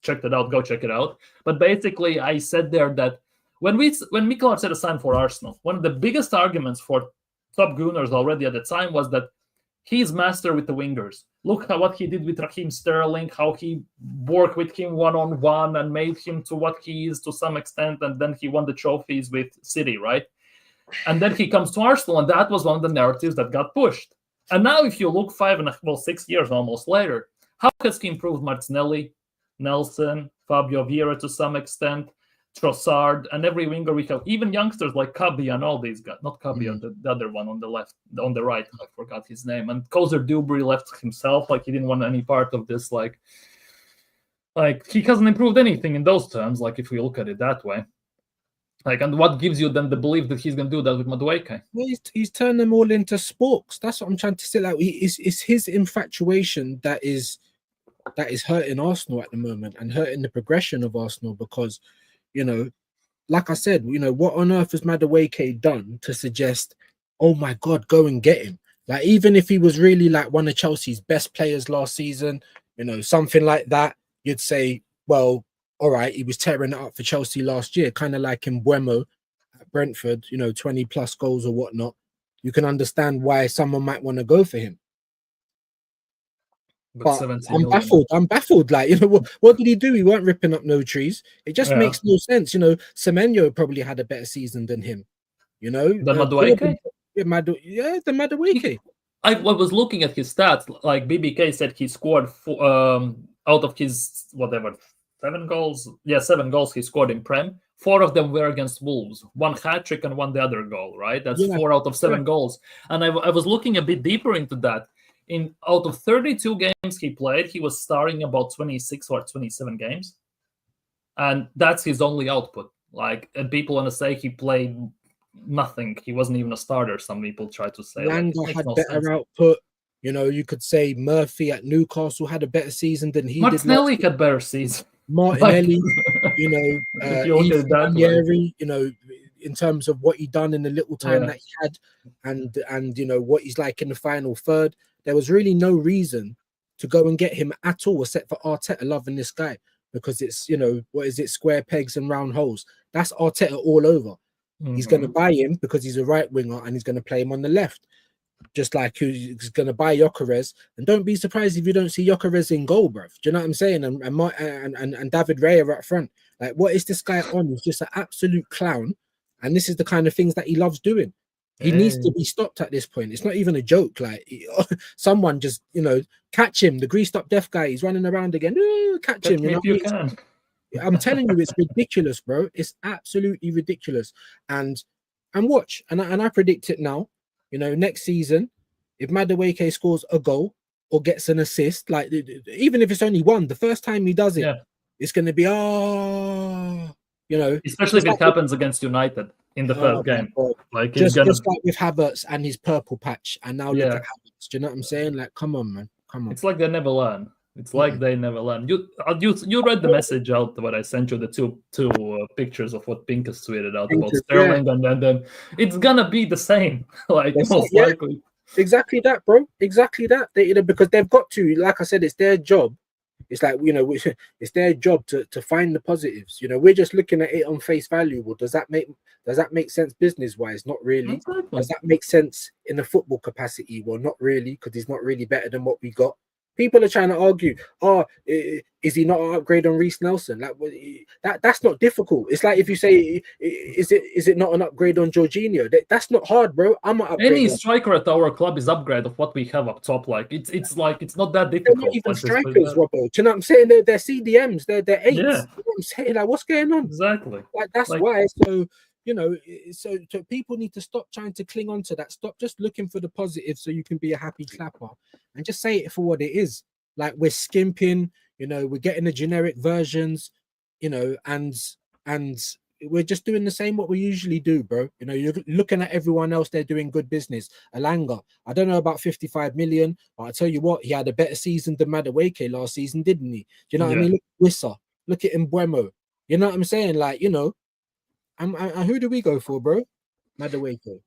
checked it out, go check it out. But basically, I said there that when Mikel Arteta signed for Arsenal, one of the biggest arguments for top Gunners already at the time was that he's master with the wingers. Look at what he did with Raheem Sterling, how he worked with him one-on-one and made him to what he is to some extent, and then he won the trophies with City, right? And then he comes to Arsenal, and that was one of the narratives that got pushed. And now if you look 6 years almost later, how has he improved Martinelli, Nelson, Fabio Vieira to some extent, Trossard, and every winger we have, even youngsters like Kabi and all these guys, not Kabi, the other one on the right, I forgot his name. And Kozer Dubry left himself, like he didn't want any part of this, like he hasn't improved anything in those terms, like if we look at it that way. Like, and what gives you then the belief that he's going to do that with Madueke? Well, he's turned them all into sporks. That's what I'm trying to say. Like, it's his infatuation that is that is hurting Arsenal at the moment and hurting the progression of Arsenal because, you know, like I said, you know, what on earth has Madueke done to suggest, oh my God, go and get him? Like, even if he was really like one of Chelsea's best players last season, you know, something like that, you'd say, well, all right, he was tearing it up for Chelsea last year, kind of like in Mbeumo at Brentford, you know, 20 plus goals or whatnot. You can understand why someone might want to go for him. But I'm baffled. Like, you know, what did he do? He weren't ripping up no trees. It just makes no sense. You know, Semenyo probably had a better season than him. You know, the Madueke? The Madueke. I was looking at his stats. Like BBK said, he scored out of his whatever 7 goals. Yeah, 7 goals he scored in Prem. 4 of them were against Wolves. 1 hat trick and 1 the other goal. Right, that's 4 out of 7 goals. And I was looking a bit deeper into that. Out of 32 games he played, he was starting about 26 or 27 games, and that's his only output. Like, and people want to say he played nothing. He wasn't even a starter. Some people try to say Langer had better output. You know, you could say Murphy at Newcastle had a better season than he did. Martinelli had better season. Martinelli, you know, you know, in terms of what he done in the little time that he had, and you know what he's like in the final third. There was really no reason to go and get him at all, except for Arteta loving this guy because it's, you know, what is it, square pegs and round holes. That's Arteta all over. He's going to buy him because he's a right winger and he's going to play him on the left, just like he's going to buy Gyokeres. And don't be surprised if you don't see Gyokeres in goal, bruv. Do you know what I'm saying? And David Raya up front. Like, what is this guy on? He's just an absolute clown, and this is the kind of things that he loves doing. He needs to be stopped at this point. It's not even a joke. Like, someone just, you know, catch him. The greased up deaf guy, he's running around again. Catch him. You know, if you can. I'm telling you, it's ridiculous, bro. It's absolutely ridiculous. And watch, and I predict it now. You know, next season, if Madueke scores a goal or gets an assist, like even if it's only one, the first time he does it, it's going to be you know, especially if it happens against United in the first game. Like, just like with Havertz and his purple patch, and now look at Havertz. Do you know what I'm saying? Like, come on, man, come on. It's like they never learn. It's like they never learn. You read the message out what I sent you, the two pictures of what Pincus tweeted out about Sterling, and then it's gonna be the same. Like, most likely. Exactly that, bro. Exactly that. They, you know, because they've got to, like I said, it's their job. It's like, you know, it's their job to find the positives. You know, we're just looking at it on face value. Well, does that make sense business wise? Not really. Exactly. Does that make sense in a football capacity? Well, not really, because he's not really better than what we got. People are trying to argue, is he not an upgrade on Reece Nelson? Like, that's not difficult. It's like if you say, is it not an upgrade on Jorginho? That's not hard, bro. I'm an upgrade. Any striker at our club is upgrade of what we have up top. Like, it's not that difficult. They're not even strikers, Robbo. Do you know what I'm saying? They're CDMs. They're eights. Yeah. You know what I'm saying? Like, what's going on? Exactly. Like, that's why. So, you know, so people need to stop trying to cling on to that. Stop just looking for the positive so you can be a happy clapper, and just say it for what it is. Like, we're skimping, you know, we're getting the generic versions, you know, and we're just doing the same what we usually do, bro. You know, you're looking at everyone else, they're doing good business. Alanga, I don't know about 55 million, but I tell you what, he had a better season than Madueke last season, didn't he? Do you know what I mean? Look at Wissa, look at Mbeumo. You know what I'm saying? Like, you know, who do we go for, bro? Madueke.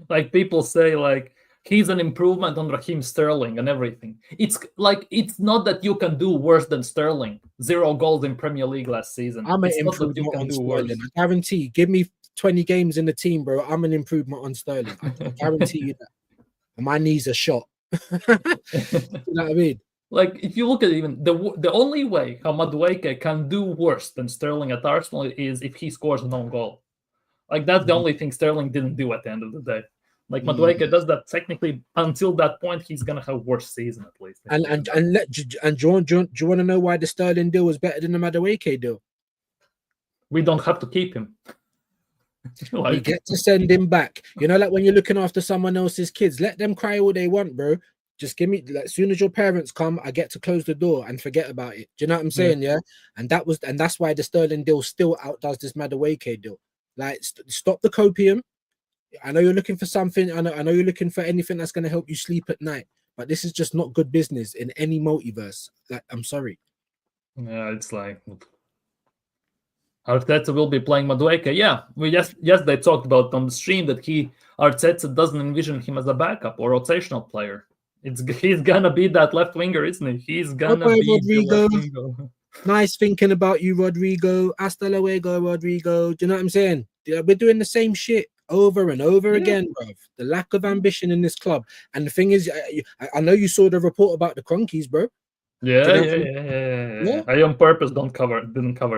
Like, people say, like, he's an improvement on Raheem Sterling and everything. It's like, it's not that you can do worse than Sterling. 0 goals in Premier League last season. I'm an improvement on Sterling. I guarantee. Give me 20 games in the team, bro. I'm an improvement on Sterling. I guarantee you that. And my knees are shot. You know what I mean? Like, if you look at even the only way how Madueke can do worse than Sterling at Arsenal is if he scores an own goal. Like, that's the only thing Sterling didn't do at the end of the day. Like, Madueke does that technically. Until that point, he's gonna have worse season at least. And do you want to know why the Sterling deal was better than the Madueke deal? We don't have to keep him. Like, we get to send him back. You know, like when you're looking after someone else's kids, let them cry all they want, bro. Just give me, like, as soon as your parents come, I get to close the door and forget about it. Do you know what I'm saying? Yeah. And that's why the Sterling deal still outdoes this Madueke deal. Like, stop the copium. I know you're looking for something. I know you're looking for anything that's going to help you sleep at night. but this is just not good business in any multiverse. Like, I'm sorry. Yeah, it's like Arteta will be playing Madueke. Yeah, they talked about on the stream that Arteta doesn't envision him as a backup or rotational player. He's gonna be that left winger, isn't he? He's gonna be Rodrigo. the left winger. Nice thinking about you, Rodrigo. Hasta luego, Rodrigo. Do you know what I'm saying? We're doing the same shit over and over again, bruv. The lack of ambition in this club. And the thing is, I know you saw the report about the Cronkies, bro. Yeah. I on purpose didn't cover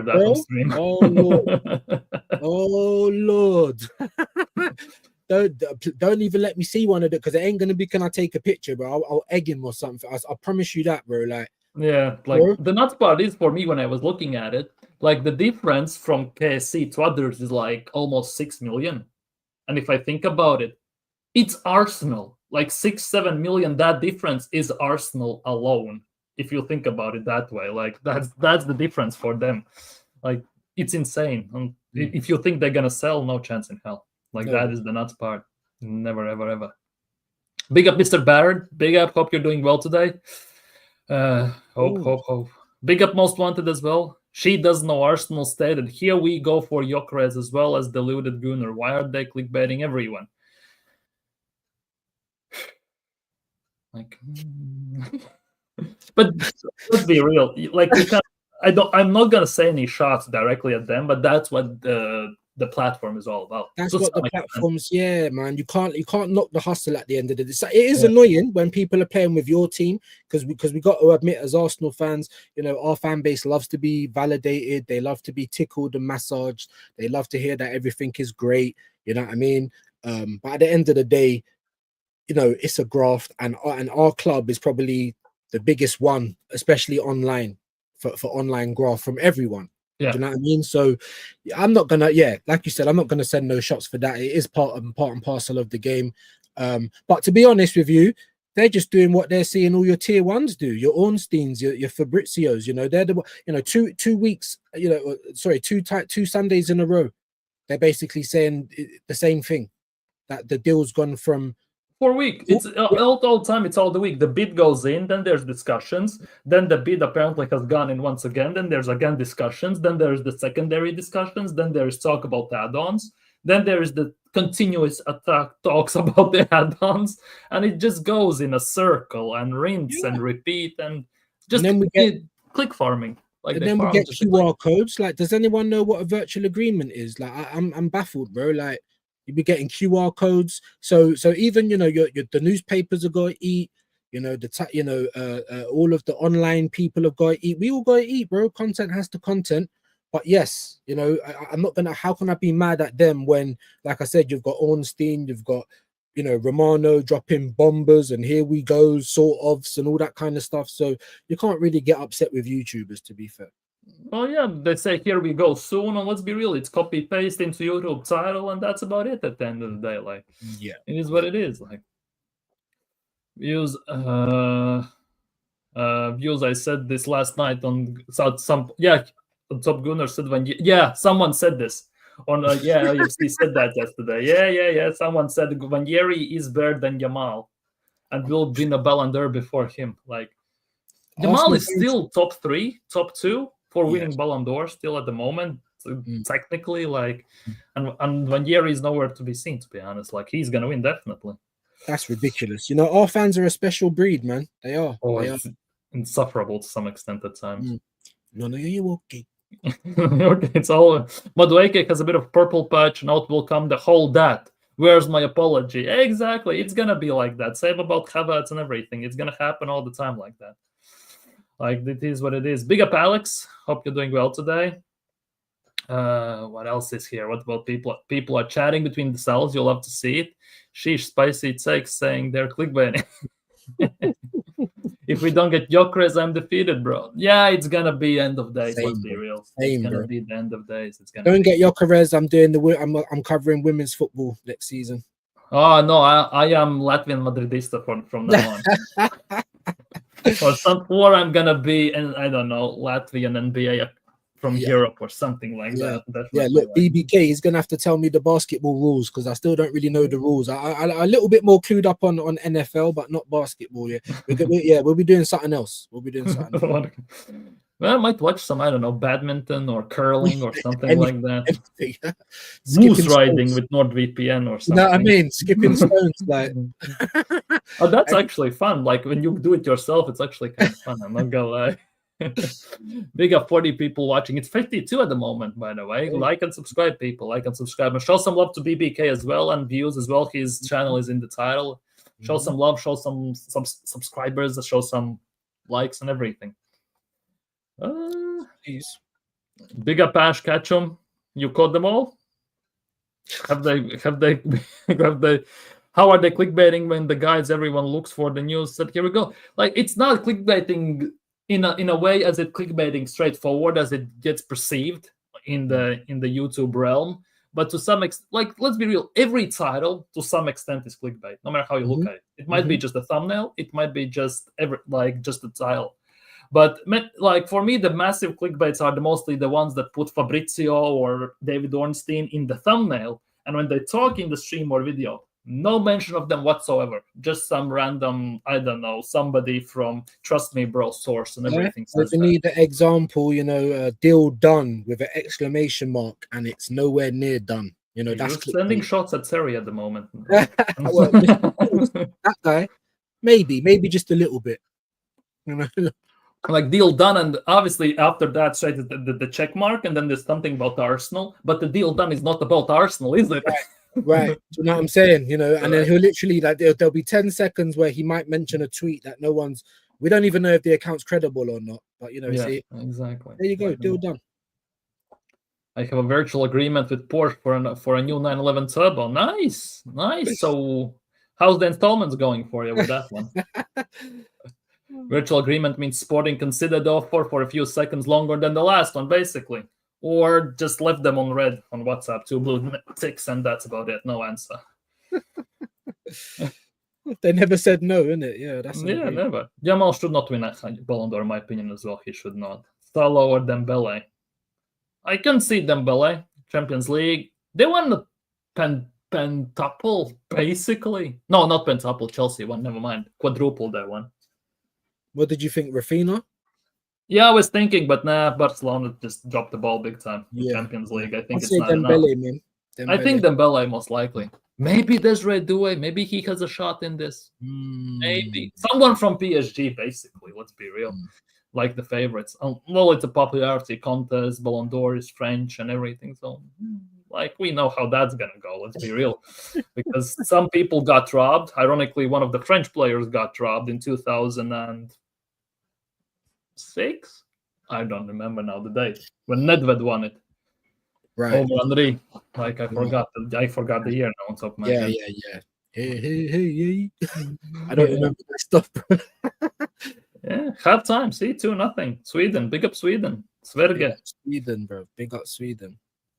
that on stream. Oh Lord. Oh Lord. Don't even let me see one of it, because it ain't gonna be, can I take a picture, bro? I'll egg him or something. I promise you that, bro. Like, yeah, like the nuts part is, for me, when I was looking at it, like the difference from KSC to others is like almost 6 million. And if I think about it, it's Arsenal. Like 6-7 million, that difference is Arsenal alone. If you think about it that way, like that's the difference for them. Like, it's insane. And if you think they're gonna sell, no chance in hell. Like, that is the nuts part. Never, ever, ever. Big up, Mr. Barrett. Big up. Hope you're doing well today. Hope. Big up, Most Wanted as well. She doesn't know Arsenal stated. Here we go for Gyokeres as well as deluded Gunnar. Why are they clickbaiting everyone? Like, but let's be real. Like, I'm not gonna say any shots directly at them, but that's what the platform is all about. That's what the platforms, yeah, man. You can't knock the hustle at the end of the day. It is annoying when people are playing with your team, because we got to admit, as Arsenal fans, you know, our fan base loves to be validated. They love to be tickled and massaged. They love to hear that everything is great. You know what I mean? But at the end of the day, you know, it's a graft, and our club is probably the biggest one, especially online, for online graft from everyone. Yeah. Do you know what I mean? So I'm not gonna, like you said, I'm not gonna send no shots for that. It is part and parcel of the game. But to be honest with you, they're just doing what they're seeing all your tier ones do. Your Ornsteins, your Fabrizios, you know, they're the, you know, 2 weeks, you know, sorry, two Sundays in a row. They're basically saying the same thing, that the deal's gone from 4 weeks. It's all the time. It's all the week. The bid goes in, then there's discussions. Then the bid apparently has gone in once again. Then there's again discussions. Then there's the secondary discussions. Then there's talk about the add-ons. Then there's the continuous talks about the add-ons, and it just goes in a circle and rinse and repeat, and just and then we get click farming. Like, and then we get QR codes. Like, does anyone know what a virtual agreement is? Like, I'm baffled, bro. Like, you'll be getting QR codes. So even, you know, the newspapers are going to eat. You know, all of the online people have got to eat. We all got to eat, bro. Content has to content. But yes, you know, I'm not gonna. How can I be mad at them when, like I said, you've got Ornstein, you've got, you know, Romano dropping bombers, and here we go, sort ofs, and all that kind of stuff. So you can't really get upset with YouTubers, to be fair. Well, yeah, they say here we go soon, and let's be real, it's copy paste into YouTube title, and that's about it at the end of the day. Like, yeah, it is what it is. Like, views, I said this last night on some Top Gunnar said someone said this on UFC said that yesterday. Yeah. Someone said Vanieri is better than Yamal and will win a Ballon d'Or before him. Like, Yamal is still top 3, top 2 for winning Ballon d'Or still at the moment, technically. Like, and Vanieri is nowhere to be seen, to be honest. Like, he's gonna win definitely. That's ridiculous. You know, our fans are a special breed, man. They are. It's insufferable to some extent at times. No, you're okay. It's all Madueke has a bit of purple patch, and out will come the whole that. Where's my apology? Exactly. It's gonna be like that. Same about Havertz and everything. It's gonna happen all the time like that. Like, it is what it is. Big up, Alex. Hope you're doing well today. What else is here? What about people? People are chatting between the cells. You'll have to see it. Sheesh, spicy takes saying they're clickbaiting. If we don't get Gyokeres, I'm defeated, bro. Yeah, it's gonna be end of days. Let's be real. It's gonna be the end of days. It's gonna. Don't get Gyokeres. I'm covering women's football next season. Oh no, I am Latvian Madridista from now on. Or I'm gonna be, and I don't know, Latvian NBA from Europe or something like that. Yeah, look, BBK, he's gonna have to tell me the basketball rules because I still don't really know the rules. I a little bit more clued up on NFL, but not basketball. Yeah, we'll be doing something else. We'll be doing something else. Well, I might watch some, I don't know, badminton or curling or something like that. Moose riding with NordVPN or something. You know what I mean? Skipping stones, like. Oh, that's actually fun. Like when you do it yourself, it's actually kind of fun. I'm not gonna lie. We got 40 people watching. It's 52 at the moment, by the way. Like and subscribe, people. Like and subscribe. And show some love to BBK as well and views as well. His channel is in the title. Show some love. Show some subscribers. Show some likes and everything. Please. Big up Ash Ketchum. You caught them all? Have they how are they clickbaiting when the guides everyone looks for the news said here we go? Like it's not clickbaiting in a way as it clickbaiting straightforward as it gets perceived in the YouTube realm. But to some extent, like let's be real, every title to some extent is clickbait, no matter how you look at it. It might be just a thumbnail, it might be just just a title. But like for me, the massive clickbaits are mostly the ones that put Fabrizio or David Ornstein in the thumbnail, and when they talk in the stream or video, no mention of them whatsoever. Just some random, I don't know, somebody from Trust Me Bro source and everything. If you need the example, deal done with an exclamation mark, and it's nowhere near done. That's sending shots at Seri at the moment. Well, that guy, maybe just a little bit. Like deal done, and obviously after that straight the check mark, and then there's something about Arsenal, but the deal done is not about Arsenal, is it? Right. Do you know what I'm saying? And then he'll literally there'll be 10 seconds where he might mention a tweet that we don't even know if the account's credible or not, but exactly. There you go, deal done. I have a virtual agreement with Porsche for a new 911 Turbo. Nice. So how's the installments going for you with that one? Virtual agreement means Sporting considered the offer for a few seconds longer than the last one, basically. Or just left them on red on WhatsApp, 2 blue ticks, and that's about it. No answer. They never said no, innit? Yeah, never. Jamal should not win a Ballon d'Or, in my opinion, as well. He should not. Salah or Dembele. I can see Dembele, Champions League. They won the pentuple, basically. No, not pentuple. Chelsea won, never mind. Quadruple, that one. What did you think, Rafinha? Yeah, I was thinking, but Barcelona just dropped the ball big time. Champions League, I think it's not Dembele, enough. Man. I think Dembele most likely. Maybe Desiree Doué. Maybe he has a shot in this. Maybe someone from PSG, basically. Let's be real, like the favorites. Well, it's a popularity contest. Ballon d'Or is French and everything, so like we know how that's gonna go. Let's be real, because some people got robbed. Ironically, one of the French players got robbed in 2006. I don't remember now the date when Nedved won it. Right. Over Henry. Like I forgot the year now on top of my head. Yeah. Hey. I don't remember that stuff. Yeah, half time. See, 2-0. Sweden. Big up Sweden. Sverige. Sweden, bro. Big up Sweden.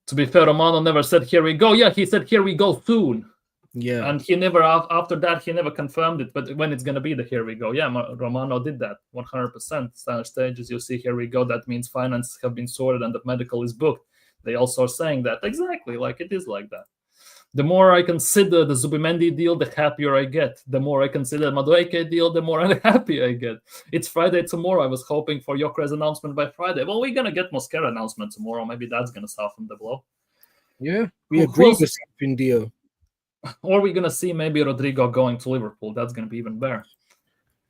To be fair, Romano never said here we go. Yeah, he said here we go soon. Yeah. And he never, after that, he never confirmed it. But when it's going to be the here we go. Yeah, Romano did that 100%. Standard stages, you see here we go. That means finances have been sorted and the medical is booked. They also are saying that. Exactly, like it is like that. The more I consider the Zubimendi deal, the happier I get. The more I consider the Madueke deal, the more unhappy I get. It's Friday tomorrow. I was hoping for Gyokeres announcement by Friday. Well, we're going to get Mosquera announcement tomorrow. Maybe that's going to soften the blow. Yeah, we agree with something deal. Or we're going to see maybe Rodrigo going to Liverpool. That's going to be even better.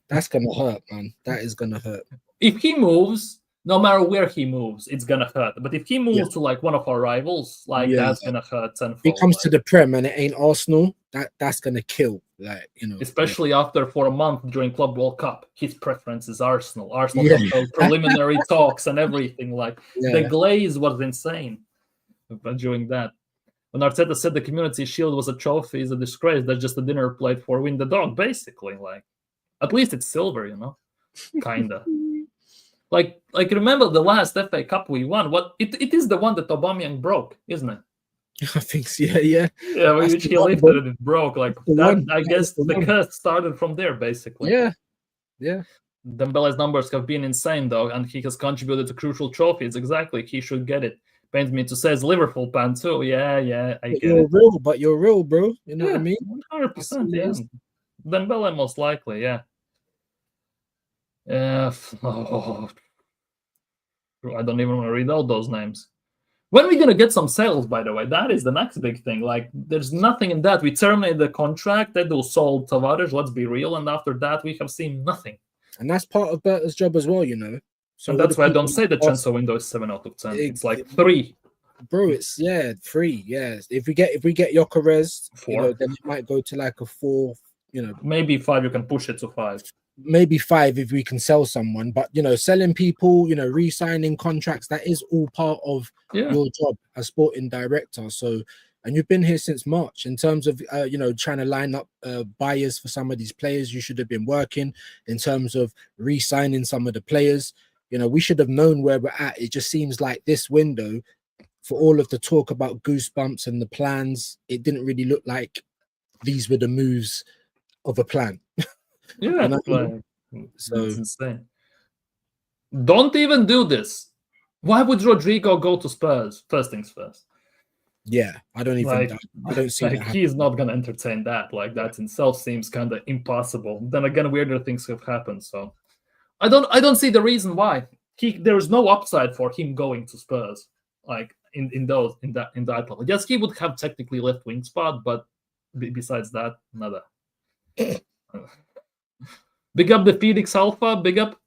That's going to hurt, man. That is going to hurt. If he moves, no matter where he moves, it's going to hurt. But if he moves to like one of our rivals, that's going to hurt tenfold. If he comes to the Prem and it ain't Arsenal, that's going to kill. Like, especially after for a month during Club World Cup, his preference is Arsenal. Preliminary talks and everything. Like the glaze was insane during that. When Arteta said the Community Shield was a trophy, is a disgrace. That's just a dinner plate for Win the Dog, basically. Like, at least it's silver, kinda. Like remember the last FA Cup we won? What it is the one that Aubameyang broke, isn't it? I think so, yeah. Yeah, which he lifted and it broke. Like that, I guess the curse started from there, basically. Yeah. Dembele's numbers have been insane, though, and he has contributed to crucial trophies. Exactly, he should get it. Pains me to say, as Liverpool fan too. Yeah, I get it. But you're real, bro. You know what I mean? 100%. Yeah, Dembele most likely. Yeah. I don't even want to read out those names. When are we gonna get some sales? By the way, that is the next big thing. Like, there's nothing in that. We terminated the contract. They do sold Tavares. Let's be real. And after that, we have seen nothing. And that's part of Berta's job as well, you know. So and that's why I don't say the transfer window is 7 out of 10. It's like 3. Bro, it's 3. Yeah, if we get Gyokeres, 4, you know, then it might go to like a 4. You know, maybe 5. You can push it to 5. Maybe 5 if we can sell someone. But you know, selling people, you know, re-signing contracts, that is all part of your job as sporting director. So, and you've been here since March. In terms of you know, trying to line up buyers for some of these players, you should have been working. In terms of re-signing some of the players, you know, we should have known where we're at. It just seems like this window, for all of the talk about goosebumps and the plans, it didn't really look like these were the moves of a plan. Yeah, you know? So it's insane. Don't even do this. Why would Rodrigo go to Spurs? First things first. Yeah, I don't even. I don't see. Like, he's not gonna entertain that. Like, that in itself seems kind of impossible. Then again, weirder things have happened. So I don't see the reason why there is no upside for him going to Spurs. Like in that level. Yes, he would have technically left wing spot, but besides that, nada. Big up the Phoenix Alpha. Big up.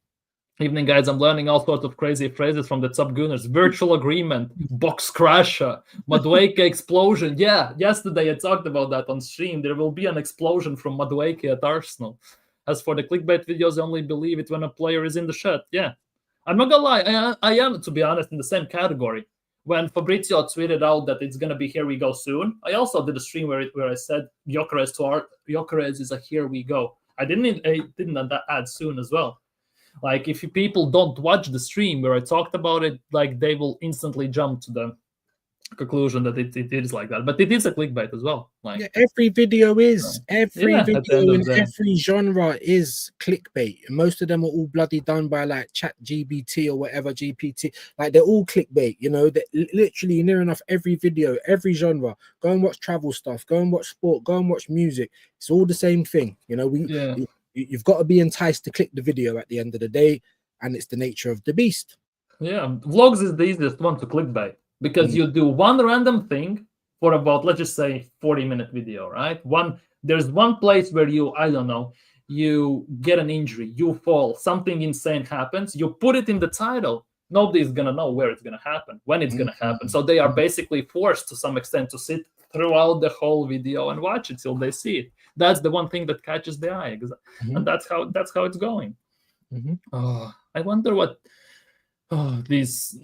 Evening, guys. I'm learning all sorts of crazy phrases from the top Gunners. Virtual agreement, box crasher, Madueke explosion. Yeah, yesterday I talked about that on stream. There will be an explosion from Madueke at Arsenal. As for the clickbait videos, I only believe it when a player is in the shirt. Yeah, I'm not gonna lie. I am, to be honest, in the same category. When Fabrizio tweeted out that it's gonna be here we go soon, I also did a stream where I said Gyokeres is a here we go. I didn't add soon as well. Like, if people don't watch the stream where I talked about it, like, they will instantly jump to the conclusion that it is like that. But it is a clickbait as well. Like, yeah, every video is. Every video in every genre is clickbait. And most of them are all bloody done by like ChatGPT or whatever, GPT. Like, they're all clickbait, you know. They're literally near enough every video, every genre. Go and watch travel stuff. Go and watch sport. Go and watch music. It's all the same thing, you know. You've got to be enticed to click the video at the end of the day, and it's the nature of the beast. Yeah, vlogs is the easiest one to clickbait because you do one random thing for about, let's just say, 40-minute video, right? There's one place where you get an injury, you fall, something insane happens, you put it in the title. Nobody's gonna know where it's gonna happen, when it's gonna happen. So they are basically forced to some extent to sit throughout the whole video and watch it till they see it. That's the one thing that catches the eye, and that's how it's going. Oh, I wonder what these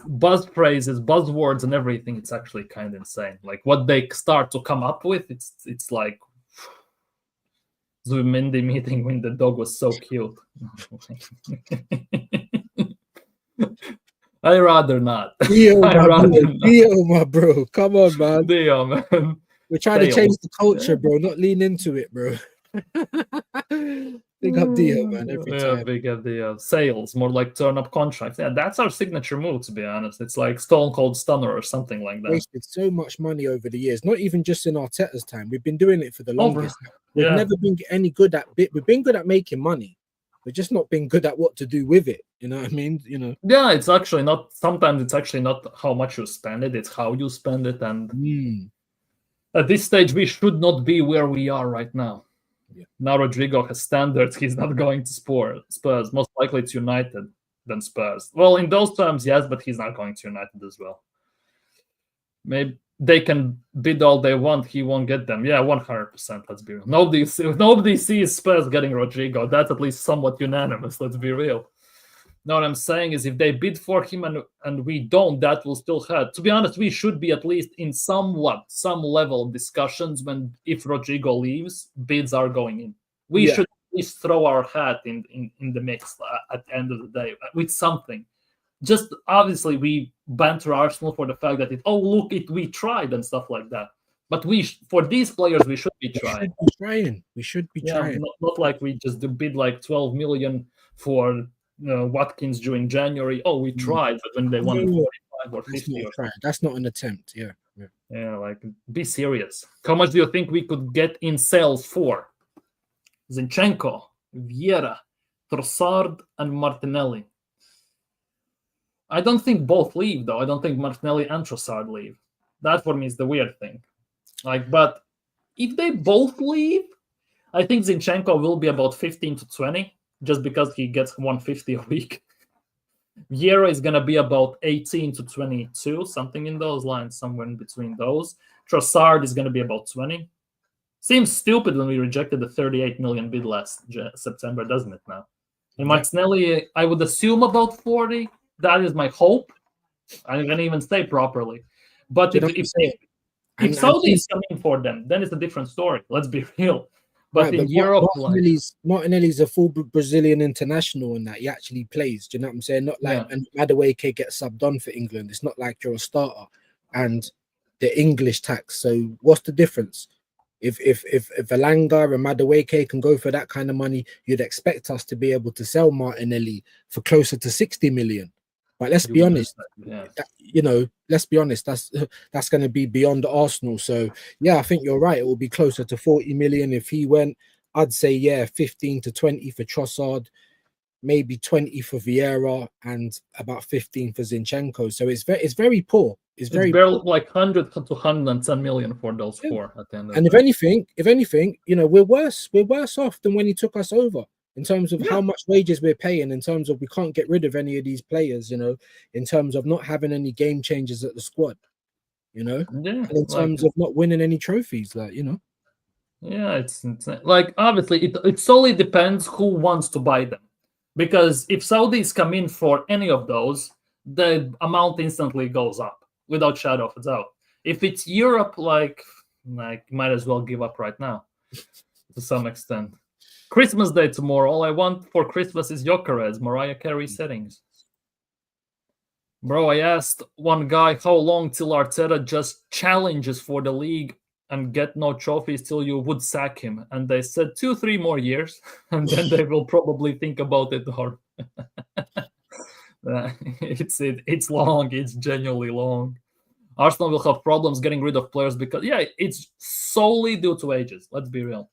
buzz phrases, buzzwords, and everything. It's actually kind of insane. Like, what they start to come up with. It's like Zubimendi meeting when the dog was so cute. I rather not. Dio, my bro. Come on, man. Dio, man. We're trying to change the culture, bro, not lean into it, bro. Big up Dio, man, every time. Big up Dio. Sales, more like turn up contracts. Yeah, that's our signature move, to be honest. It's like Stone Cold Stunner or something like that. Wasted so much money over the years, not even just in Arteta's time. We've been doing it for the longest. We've never been any good at it. We've been good at making money. We've just not been good at what to do with it. You know what I mean? You know. Yeah, it's actually not. Sometimes it's actually not how much you spend it; it's how you spend it. And at this stage, we should not be where we are right now. Yeah. Now Rodrigo has standards. He's not going to Spurs. Most likely it's United than Spurs. Well, in those terms, yes, but he's not going to United as well. Maybe they can bid all they want. He won't get them. Yeah, 100%. Let's be real. Nobody sees Spurs getting Rodrigo. That's at least somewhat unanimous. Let's be real. Now, what I'm saying is, if they bid for him and we don't, that will still hurt. To be honest, we should be at least in some level of discussions when, if Rodrigo leaves, bids are going in. We should at least throw our hat in the mix at the end of the day with something. Just obviously, we banter Arsenal for the fact that we tried and stuff like that. But for these players, we should be trying. We should be trying. Not like we just bid like 12 million for Watkins during January. Oh, we tried, but when they won 45 or 50 or something. That's not an attempt. Yeah, like, be serious. How much do you think we could get in sales for Zinchenko, Vieira, Trossard, and Martinelli? I don't think both leave, though. I don't think Martinelli and Trossard leave. That for me is the weird thing. Like, but if they both leave, I think Zinchenko will be about 15 to 20, just because he gets 150 a week. Vieira is going to be about 18 to 22, something in those lines, somewhere in between those. Trossard is going to be about 20. Seems stupid when we rejected the 38 million bid last September, doesn't it now? And Martinelli, I would assume about 40. That is my hope. I can't even say properly. But if Saudi is coming for them, then it's a different story. Let's be real. But in Europe, Martinelli's a full Brazilian international, and that he actually plays. Do you know what I'm saying? Not like and Madueke gets subbed on for England. It's not like you're a starter and the English tax. So what's the difference? If Elanga and Madueke can go for that kind of money, you'd expect us to be able to sell Martinelli for closer to 60 million. But let's be honest, let's be honest, that's going to be beyond Arsenal. So, yeah, I think you're right. It will be closer to 40 million if he went. I'd say, 15 to 20 for Trossard, maybe 20 for Vieira, and about 15 for Zinchenko. So it's very poor. It's very barely like 100 to 110 million for those four at the end of and if anything, we're worse off than when he took us over. In terms of how much wages we're paying, in terms of we can't get rid of any of these players, in terms of not having any game changers at the squad, and in terms of not winning any trophies, Yeah, it's like, obviously it solely depends who wants to buy them, because if Saudis come in for any of those, the amount instantly goes up without shadow of a doubt. If it's Europe, like might as well give up right now to some extent. Christmas Day tomorrow. All I want for Christmas is Gyokeres, Mariah Carey settings. Bro, I asked one guy how long till Arteta just challenges for the league and get no trophies till you would sack him. And they said 2-3 more years, and then they will probably think about it hard. It's long. It's genuinely long. Arsenal will have problems getting rid of players because, it's solely due to ages. Let's be real.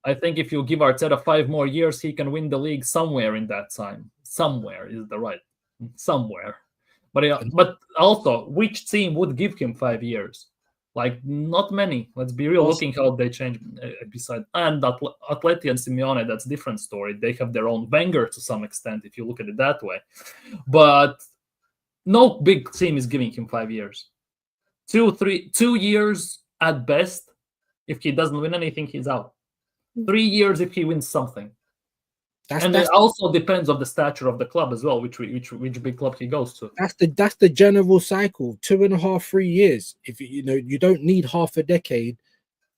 I think if you give Arteta 5 more years, he can win the league somewhere in that time. Somewhere is the right somewhere. But also, which team would give him 5 years? Like, not many. Let's be real. Looking how they change beside and Atleti and Simeone, that's a different story. They have their own Wenger to some extent, if you look at it that way. But no big team is giving him 5 years. 2 years at best. If he doesn't win anything, he's out. 3 years if he wins something. It also depends on the stature of the club as well, which big club he goes to. That's the general cycle. 2.5, 3 years. If you don't need half a decade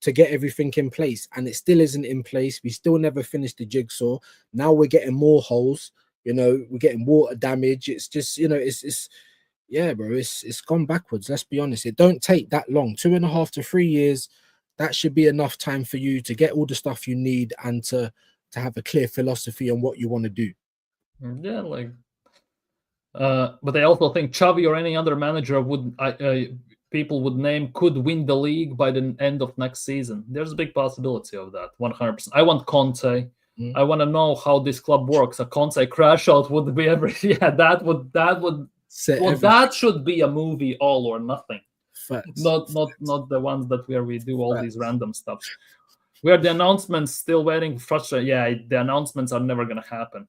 to get everything in place, and it still isn't in place. We still never finished the jigsaw. Now we're getting more holes. We're getting water damage. It's just it's gone backwards. Let's be honest. It don't take that long. 2.5 to 3 years. That should be enough time for you to get all the stuff you need and to have a clear philosophy on what you want to do. Yeah, but I also think Xavi or any other manager people would name could win the league by the end of next season. There's a big possibility of that, 100%. I want Conte. I want to know how this club works. A Conte crash out would be that should be a movie, All or Nothing. Facts. Not the ones where we do all these random stuff. Where the announcements still waiting. Frustrated. Yeah, the announcements are never gonna happen.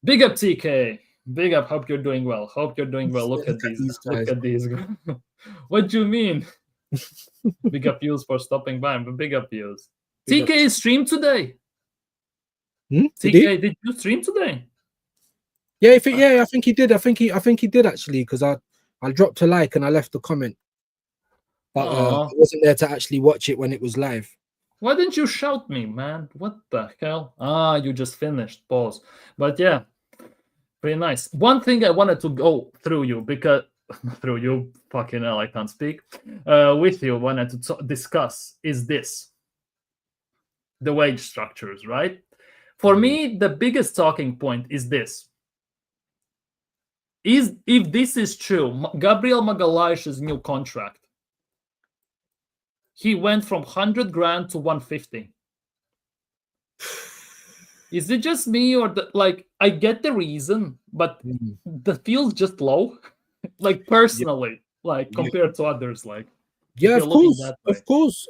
Big up TK. Big up. Hope you're doing well. Look at these. Look at these. What do you mean? Big up views for stopping by. But big up views. TK streamed today. TK, did you stream today? Yeah, I think he did. I think he did actually, because I dropped a like and I left a comment. But I wasn't there to actually watch it when it was live. Why didn't you shout me, man? What the hell? You just finished. Pause. But yeah, pretty nice. One thing I wanted to go through you, because through you, fucking hell, I can't speak. With you, wanted to discuss is this: the wage structures, right? For me, the biggest talking point is this. If this is true, Gabriel Magalhaes's new contract, he went from 100 grand to 150. Is it just me, or I get the reason, but the feels just low, personally, compared to others, Yeah, of course.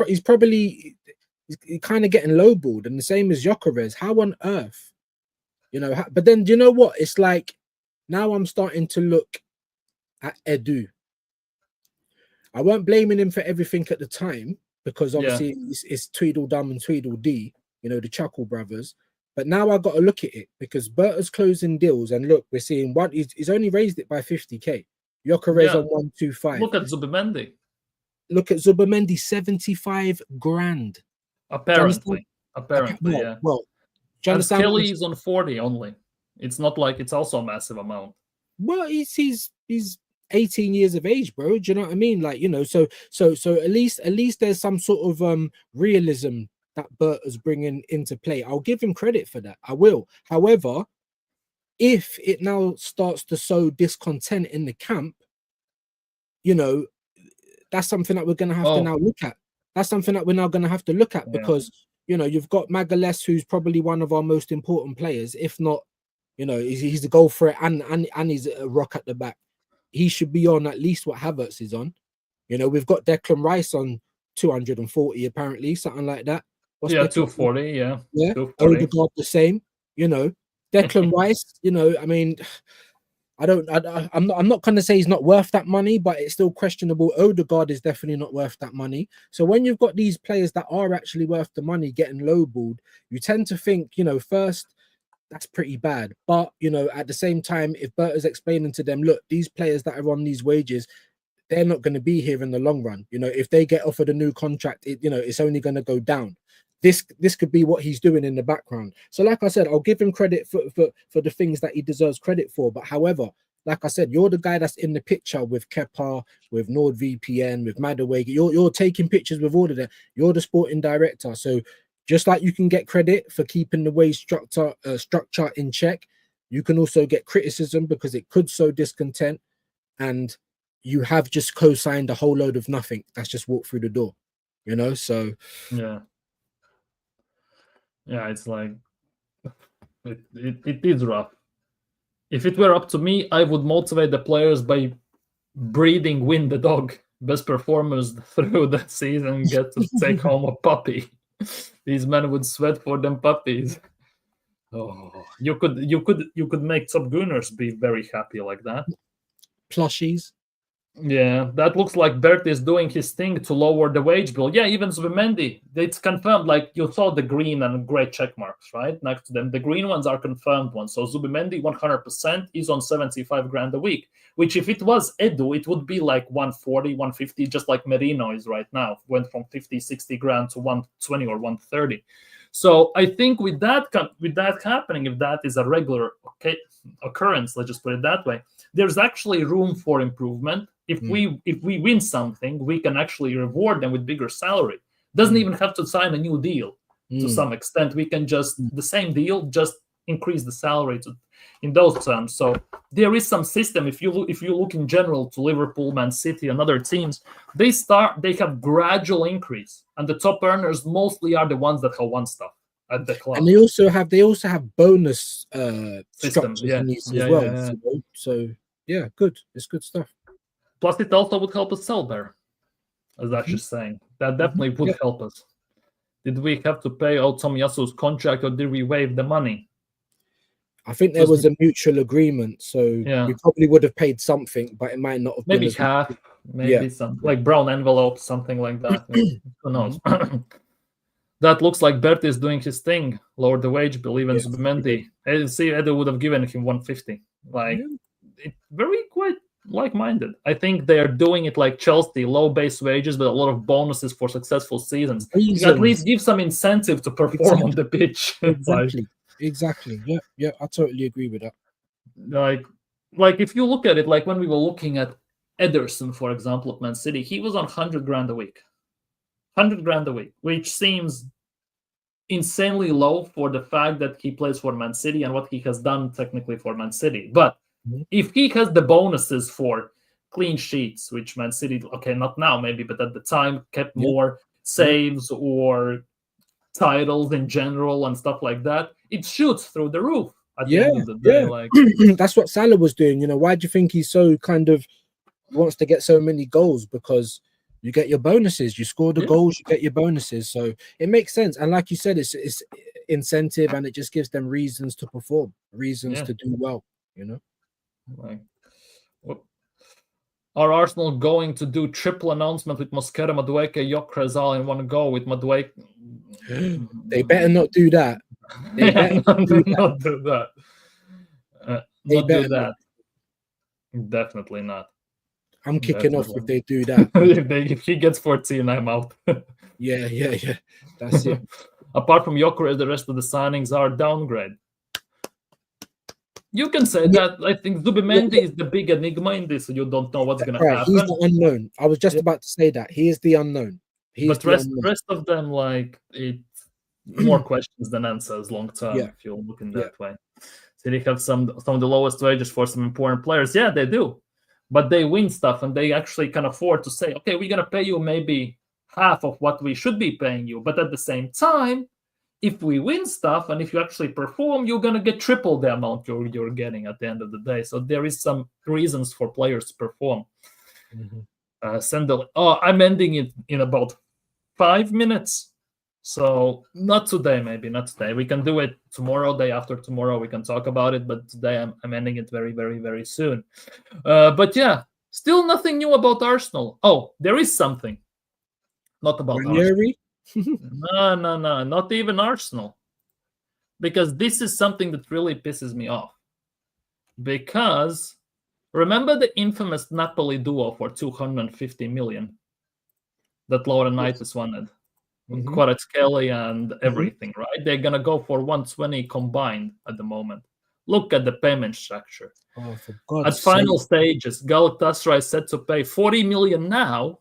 He's probably kind of getting lowballed, and the same as Gyokeres. How on earth, But then, you know what? It's like now I'm starting to look at Edu. I weren't blaming him for everything at the time because obviously it's Tweedledum and Tweedledee, the Chuckle brothers. But now I got to look at it because Berta's closing deals, and look, we're seeing he's only raised it by 50k. Gyokeres on 125. Look at Zubimendi. Look at Zubimendi, 75 grand. Apparently, yeah. Well, and Kelly's on 40 only. It's not like it's also a massive amount. Well, he's 18 years of age, bro. Do you know what I mean? So at least there's some sort of realism that Berta's bringing into play. I'll give him credit for that. I will. However, if it now starts to sow discontent in the camp, that's something that we're going to have to now look at. That's something that we're now going to have to look at because, you've got Magalhaes, who's probably one of our most important players, if not, he's the goal threat and he's a rock at the back. He should be on at least what Havertz is on. We've got Declan Rice on 240, apparently, something like that. What's 240, yeah. 240. Odegaard the same, Declan Rice, I mean, I'm not going to say he's not worth that money, but it's still questionable. Odegaard is definitely not worth that money. So when you've got these players that are actually worth the money getting lowballed, you tend to think, first, that's pretty bad. But, at the same time, if Berta's explaining to them, look, these players that are on these wages, they're not going to be here in the long run. If they get offered a new contract, it's only going to go down. This could be what he's doing in the background. So like I said, I'll give him credit for the things that he deserves credit for. But however, like I said, you're the guy that's in the picture with Kepa, with NordVPN, with Madaway. You're taking pictures with all of them. You're the sporting director. So just like you can get credit for keeping the wage structure in check, you can also get criticism because it could sow discontent. And you have just co-signed a whole load of nothing that's just walked through the door, So yeah, it's like it is rough. If it were up to me, I would motivate the players by breeding Win the dog, best performers through the season, get to take home a puppy. These men would sweat for them puppies. Oh, you could make Top Gunners be very happy like that. Plushies. Yeah, that looks like Bert is doing his thing to lower the wage bill. Yeah, even Zubimendi, it's confirmed. Like you saw the green and gray check marks, right? Next to them. The green ones are confirmed ones. So Zubimendi 100% is on 75 grand a week, which if it was Edu, it would be like 140, 150, just like Merino is right now. Went from 50, 60 grand to 120 or 130. So I think with that happening, if that is a regular occurrence, let's just put it that way, there's actually room for improvement. If we win something, we can actually reward them with bigger salary. Doesn't even have to sign a new deal to some extent. We can just the same deal, just increase the salary in those terms. So there is some system. If you look in general to Liverpool, Man City, and other teams, they have gradual increase, and the top earners mostly are the ones that have won stuff at the club. And they also have bonus systems, as well. So yeah, good. It's good stuff. Plus, it also would help us sell better, as that's just saying. That definitely would help us. Did we have to pay out Tomiyasu's contract, or did we waive the money? I think there was a mutual agreement, so we probably would have paid something, but it might not have been. Maybe half, maybe some like brown envelope, something like that. Who knows? That looks like Bert is doing his thing. Lower the wage bill, even Zubimendi. See, Edu would have given him 150. It's very quite like-minded. I think they are doing it like Chelsea, low base wages, but a lot of bonuses for successful seasons. At least give some incentive to perform on the pitch. Exactly. Yeah, I totally agree with that. Like if you look at it, like when we were looking at Ederson, for example, at Man City, he was on 100 grand a week. 100 grand a week, which seems insanely low for the fact that he plays for Man City and what he has done technically for Man City. But if he has the bonuses for clean sheets, which Man City, okay, not now maybe, but at the time kept more saves or titles in general and stuff like that, it shoots through the roof at the end of the day. Like that's what Salah was doing. Why do you think he's so kind of wants to get so many goals? Because you get your bonuses, you score the goals, you get your bonuses. So it makes sense. And like you said, it's incentive, and it just gives them reasons to perform, reasons to do well. Like, are Arsenal going to do triple announcement with Mosquera, Madueke, Gyökeres all in one go with Madueke? They better not do that. They better not do that. Not do that. Definitely not. I'm kicking off if they do that. If he gets 14, I'm out. Yeah. That's it. Apart from Gyökeres, the rest of the signings are downgrade. You can say that. I think Zubimendi is the big enigma in this. So you don't know what's going to happen. He's the unknown. I was just about to say that. He is the unknown. But the rest of them, like, it's more questions than answers long term, if you're looking that way. So they have some of the lowest wages for some important players. Yeah, they do. But they win stuff, and they actually can afford to say, okay, we're going to pay you maybe half of what we should be paying you. But at the same time, if we win stuff and if you actually perform, you're going to get triple the amount you're getting at the end of the day. So there is some reasons for players to perform. I'm ending it in about 5 minutes. So not today, maybe not today. We can do it tomorrow, day after tomorrow. We can talk about it. But today I'm ending it very, very, very soon. But yeah, still nothing new about Arsenal. Oh, there is something. Not about Arsenal. No, not even Arsenal. Because this is something that really pisses me off. Because remember the infamous Napoli duo for 250 million that Laurinaitis wanted? Kvaratskhelia and everything, right? They're going to go for 120 combined at the moment. Look at the payment structure. Oh, for God's sake. At final stages, Galatasaray is set to pay 40 million now,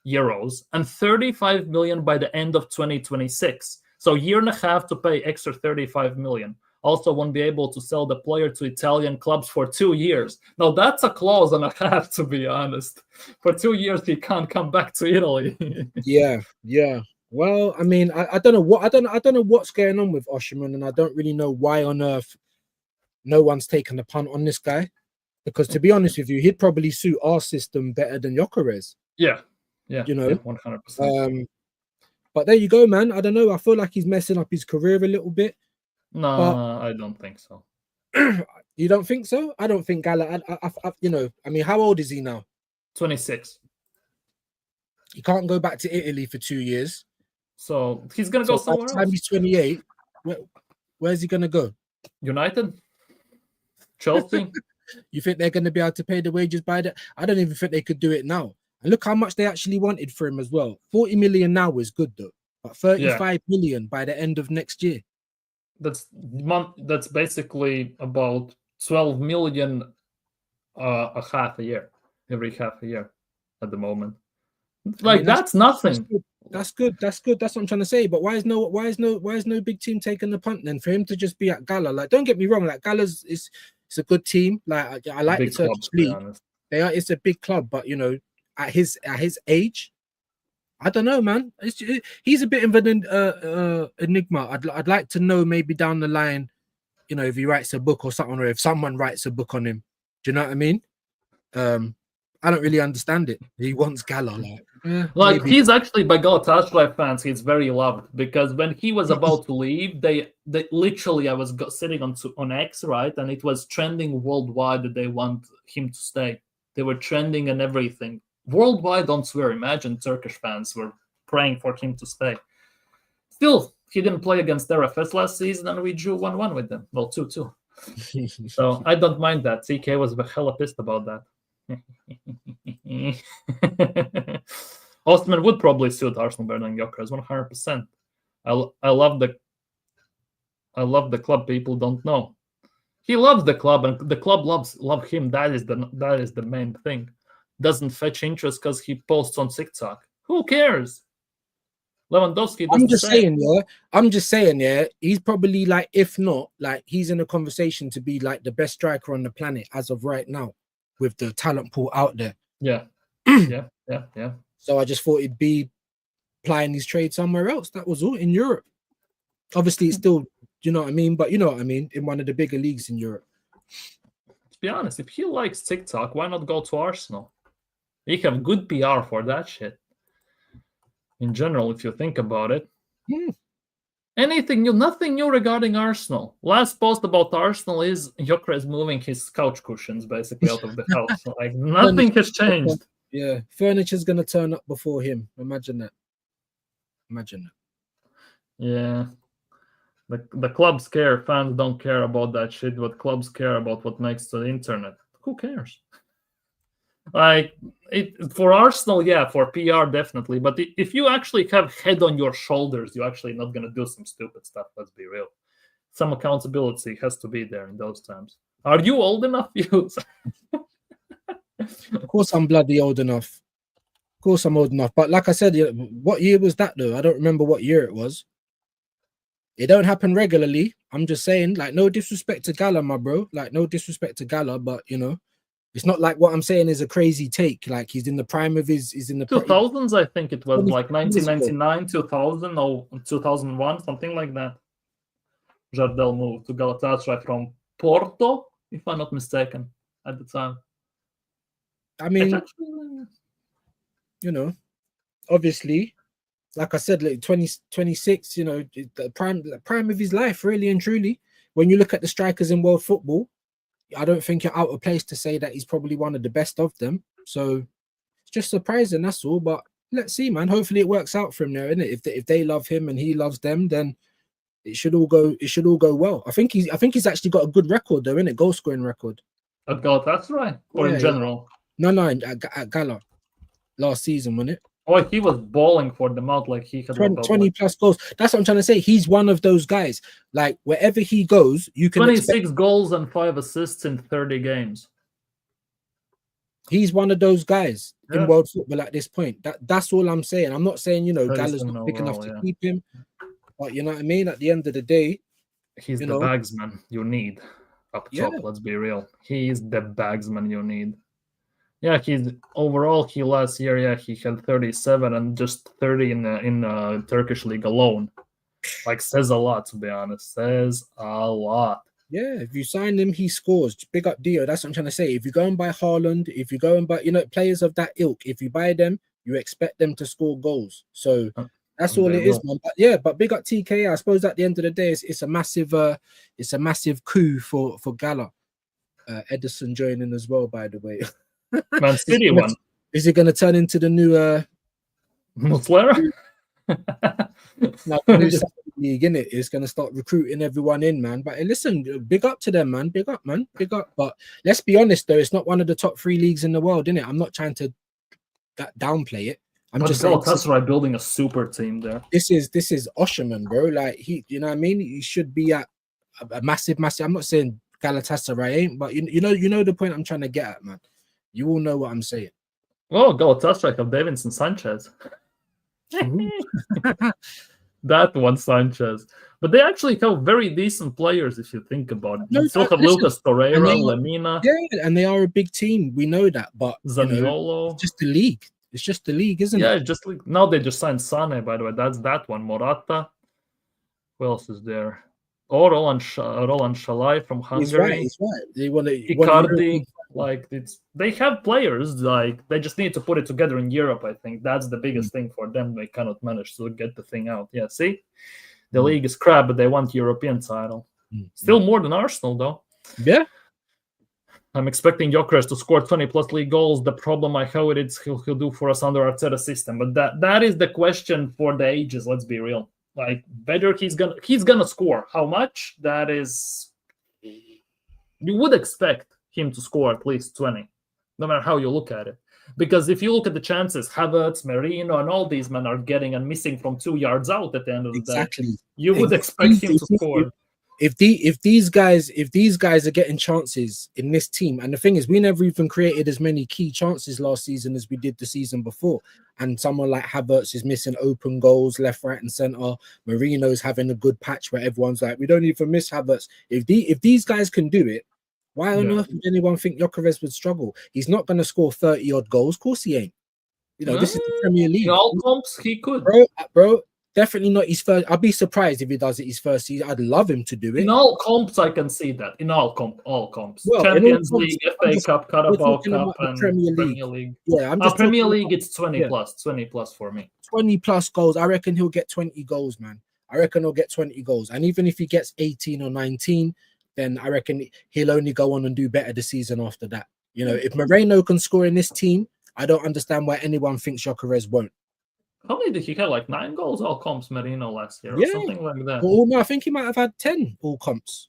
euros, and 35 million by the end of 2026. So a year and a half to pay extra 35 million. Also won't be able to sell the player to Italian clubs for 2 years. Now that's a clause and a half, to be honest. For 2 years he can't come back to Italy. Yeah. Well, I mean, I don't know what's going on with Osimhen, and I don't really know why on earth no one's taken a punt on this guy. Because to be honest with you, he'd probably suit our system better than Gyokeres. Yeah, 100%. But there you go, man. I don't know. I feel like he's messing up his career a little bit. No, I don't think so. You don't think so? I don't think Gala. I mean, how old is he now? 26. He can't go back to Italy for 2 years. So he's gonna go somewhere else. By the time he's 28, where's he gonna go? United, Chelsea. You think they're gonna be able to pay the wages by that? I don't even think they could do it now. And look how much they actually wanted for him as well. 40 million now is good though, but 35 million by the end of next year. That's basically about 12 million a half a year, every half a year at the moment. Like, that's nothing. That's good. That's what I'm trying to say. But why is no big team taking the punt then? For him to just be at Gala, like, don't get me wrong, like Gala's it's a good team. Like, I like the Turkish league. It's a big club, but at his age, I don't know, man. He's a bit of an enigma. I'd like to know maybe down the line, if he writes a book or something, or if someone writes a book on him. Do you know what I mean? I don't really understand it. He wants Gala, he's actually, by Galatasaray fans, he's very loved, because when he was about to leave, they literally, I was sitting on X, right, and it was trending worldwide that they want him to stay. They were trending and everything worldwide. Don't swear. Imagine Turkish fans were praying for him to stay. Still, he didn't play against RFS last season, and we drew 1-1 with them. Well, 2-2. So I don't mind that. CK was hella pissed about that. Osimhen would probably suit Arsenal better than Gyokeres, 100%. I love the club. People don't know. He loves the club, and the club love him. That is the main thing. Doesn't fetch interest because he posts on TikTok. Who cares? Lewandowski does I'm the just same. saying, yeah. I'm just saying, yeah. He's probably like, if not, like he's in a conversation to be like the best striker on the planet as of right now, with the talent pool out there. Yeah, yeah. So I just thought he'd be plying his trade somewhere else. That was all in Europe. Obviously, it's still, you know what I mean, but you know what I mean, in one of the bigger leagues in Europe. To be honest, if he likes TikTok, why not go to Arsenal? They have good PR for that shit. In general, if you think about it. Anything new, nothing new regarding Arsenal. Last post about Arsenal is Gyökeres moving his couch cushions basically out of the house. Like nothing has changed. Yeah, furniture's gonna turn up before him. Imagine that. Yeah. The clubs care. Fans don't care about that shit. But clubs care about what makes to the internet. Who cares? Like for Arsenal, yeah, for PR definitely. But if you actually have head on your shoulders, you're actually not gonna do some stupid stuff. Let's be real. Some accountability has to be there in those times. Are you old enough? Of course, I'm bloody old enough. Of course, I'm old enough. But like I said, what year was that though? I don't remember what year it was. It don't happen regularly. I'm just saying, like, no disrespect to Gala, my bro. Like, no disrespect to Gala, but you know, it's not like what I'm saying is a crazy take. Like, he's in the prime of his. He's in the 2000s, I think it was like 1999, 2000, or 2001, something like that. Jardel moved to Galatasaray from Porto, if I'm not mistaken, at the time. I mean, you know, obviously, like I said, like 26, you know, the prime of his life, really and truly. When you look at the strikers in world football, I don't think you're out of place to say that he's probably one of the best of them. So it's just surprising, that's all. But let's see, man. Hopefully it works out for him there, innit? If they love him and he loves them, then it should all go well. I think he's actually got a good record though, innit? Goal scoring record. At Galatasaray or in general? Yeah. No, at Gala last season, wasn't it? Oh, he was balling for them out like he had 20 plus goals. That's what I'm trying to say. He's one of those guys. Like wherever he goes, you can 26 goals and 5 assists in 30 games. He's one of those guys in world football at this point. That's all I'm saying. I'm not saying, you know, Gala's not big enough to keep him, but you know what I mean? At the end of the day, he's the bagsman you need up top. Let's be real. He's the bagsman you need. Yeah, he last year, he had 37 and just 30 in Turkish league alone. Like, says a lot, to be honest. Says a lot. Yeah, if you sign him, he scores. Big up Dio. That's what I'm trying to say. If you go and buy Haaland, if you go and buy, you know, players of that ilk, if you buy them, you expect them to score goals. So that's all it is, man. But yeah, but big up TK. I suppose at the end of the day, it's a massive coup for Gala. Edison joining as well, by the way. Man City one. Is it going to turn into the new Muslera? League, innit? It's going to start recruiting everyone in, man. But hey, listen, big up to them, man. Big up, man. Big up. But let's be honest, though, it's not one of the top 3 leagues in the world, innit? I'm not trying to downplay it. I'm just saying, Galatasaray building a super team there. This is Osherman, bro. Like you know what I mean? He should be at a massive. I'm not saying Galatasaray ain't, but you know the point I'm trying to get at, man. You all know what I'm saying. Oh, Galatasaray of Davinson Sanchez. That one, Sanchez. But they actually have very decent players if you think about it. They still have Lucas Torreira, Lemina. Yeah, and they are a big team. We know that. But Zaniolo. It's just the league. It's just the league, isn't it? Yeah, just like now they just signed Sane, by the way. That's that one. Morata. Who else is there? Oh, Roland Shalai from Hungary. He's right. They want to Icardi. Like they have players, like they just need to put it together in Europe. I think that's the biggest thing for them. They cannot manage to get the thing out. Yeah, see, the league is crap, but they want European title. Still more than Arsenal, though. Yeah, I'm expecting Gyokeres to score 20 plus league goals. The problem I have with it is he'll do for us under Arteta system, but that is the question for the ages. Let's be real. Like whether he's gonna score. How much? That is, you would expect him to score at least 20, no matter how you look at it. Because if you look at the chances, Havertz, Merino, and all these men are getting and missing from 2 yards out at the end of the day. You would expect him to score. if these guys are getting chances in this team, and the thing is, we never even created as many key chances last season as we did the season before. And someone like Havertz is missing open goals left, right, and center. Marino's having a good patch where everyone's like, we don't even miss Havertz. If these guys can do it, why on earth would anyone think Gyokeres would struggle? He's not going to score 30 odd goals. Of course he ain't. You know, this is the Premier League. In all comps, he could. Bro, definitely not his first. I'd be surprised if he does it his first season. I'd love him to do it. In all comps, I can see that. In all comps. Well, Champions League, FA Cup, Carabao Cup, and Premier League. Yeah, I'm just Premier League, it's 20 plus for me. 20 plus goals. I reckon he'll get 20 goals, man. I reckon he'll get 20 goals. And even if he gets 18 or 19, then I reckon he'll only go on and do better the season after that. You know, if Moreno can score in this team, I don't understand why anyone thinks Gyokeres won't. How many did he have? Like 9 goals all comps, Marino, last year, or something like that. Well, no, I think he might have had 10 all comps.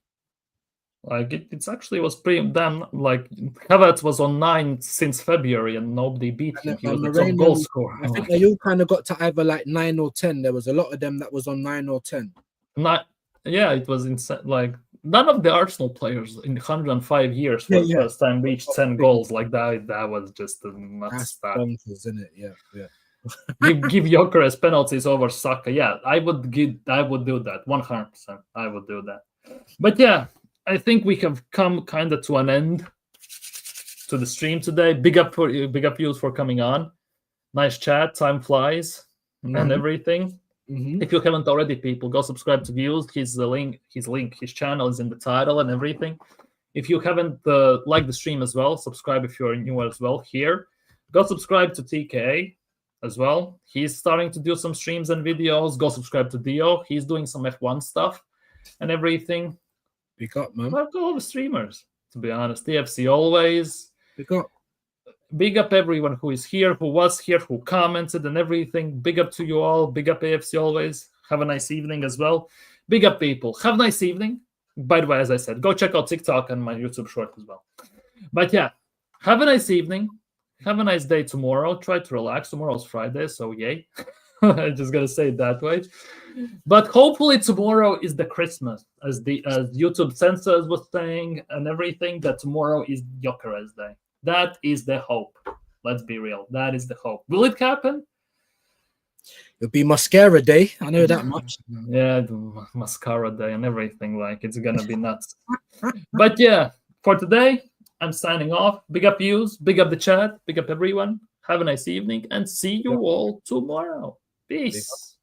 Like it's actually was pretty damn. Like Havertz was on 9 since February, and nobody beat him. He was the top goal scorer. I think they all kind of got to either like 9 or 10. There was a lot of them that was on 9 or 10. Yeah, it was insane. Like none of the Arsenal players in 105 years for the first time reached 10 goals like that. That was just a nuts stat. Isn't it? Yeah. give Gyokeres penalties over Saka. Yeah, I would do that 100%. I would do that. But yeah, I think we have come kind of to an end to the stream today. Big up you for coming on. Nice chat. Time flies and everything. If you haven't already, people, go subscribe to Views. His channel is in the title and everything. If you haven't liked the stream as well, subscribe if you're new as well here. Go subscribe to TK as well. He's starting to do some streams and videos. Go subscribe to Dio. He's doing some F1 stuff and everything. Big up, man. Well, all the streamers, to be honest. TFC always. Big up everyone who is here, who was here, who commented and everything. Big up to you all. Big up AFC always. Have a nice evening as well. Big up, people. Have a nice evening. By the way, as I said, go check out TikTok and my YouTube short as well. But yeah, have a nice evening. Have a nice day tomorrow. Try to relax. Tomorrow's Friday, so yay. I'm just going to say it that way. But hopefully tomorrow is the Christmas, as YouTube censors was saying and everything, that tomorrow is Gyokeres Day. That is the hope. Let's be real. That is the hope. Will it happen? It'll be mascara day. I know that much. Yeah, the mascara day and everything. Like, it's going to be nuts. But yeah, for today, I'm signing off. Big up Views. Big up the chat. Big up everyone. Have a nice evening and see you all tomorrow. Peace.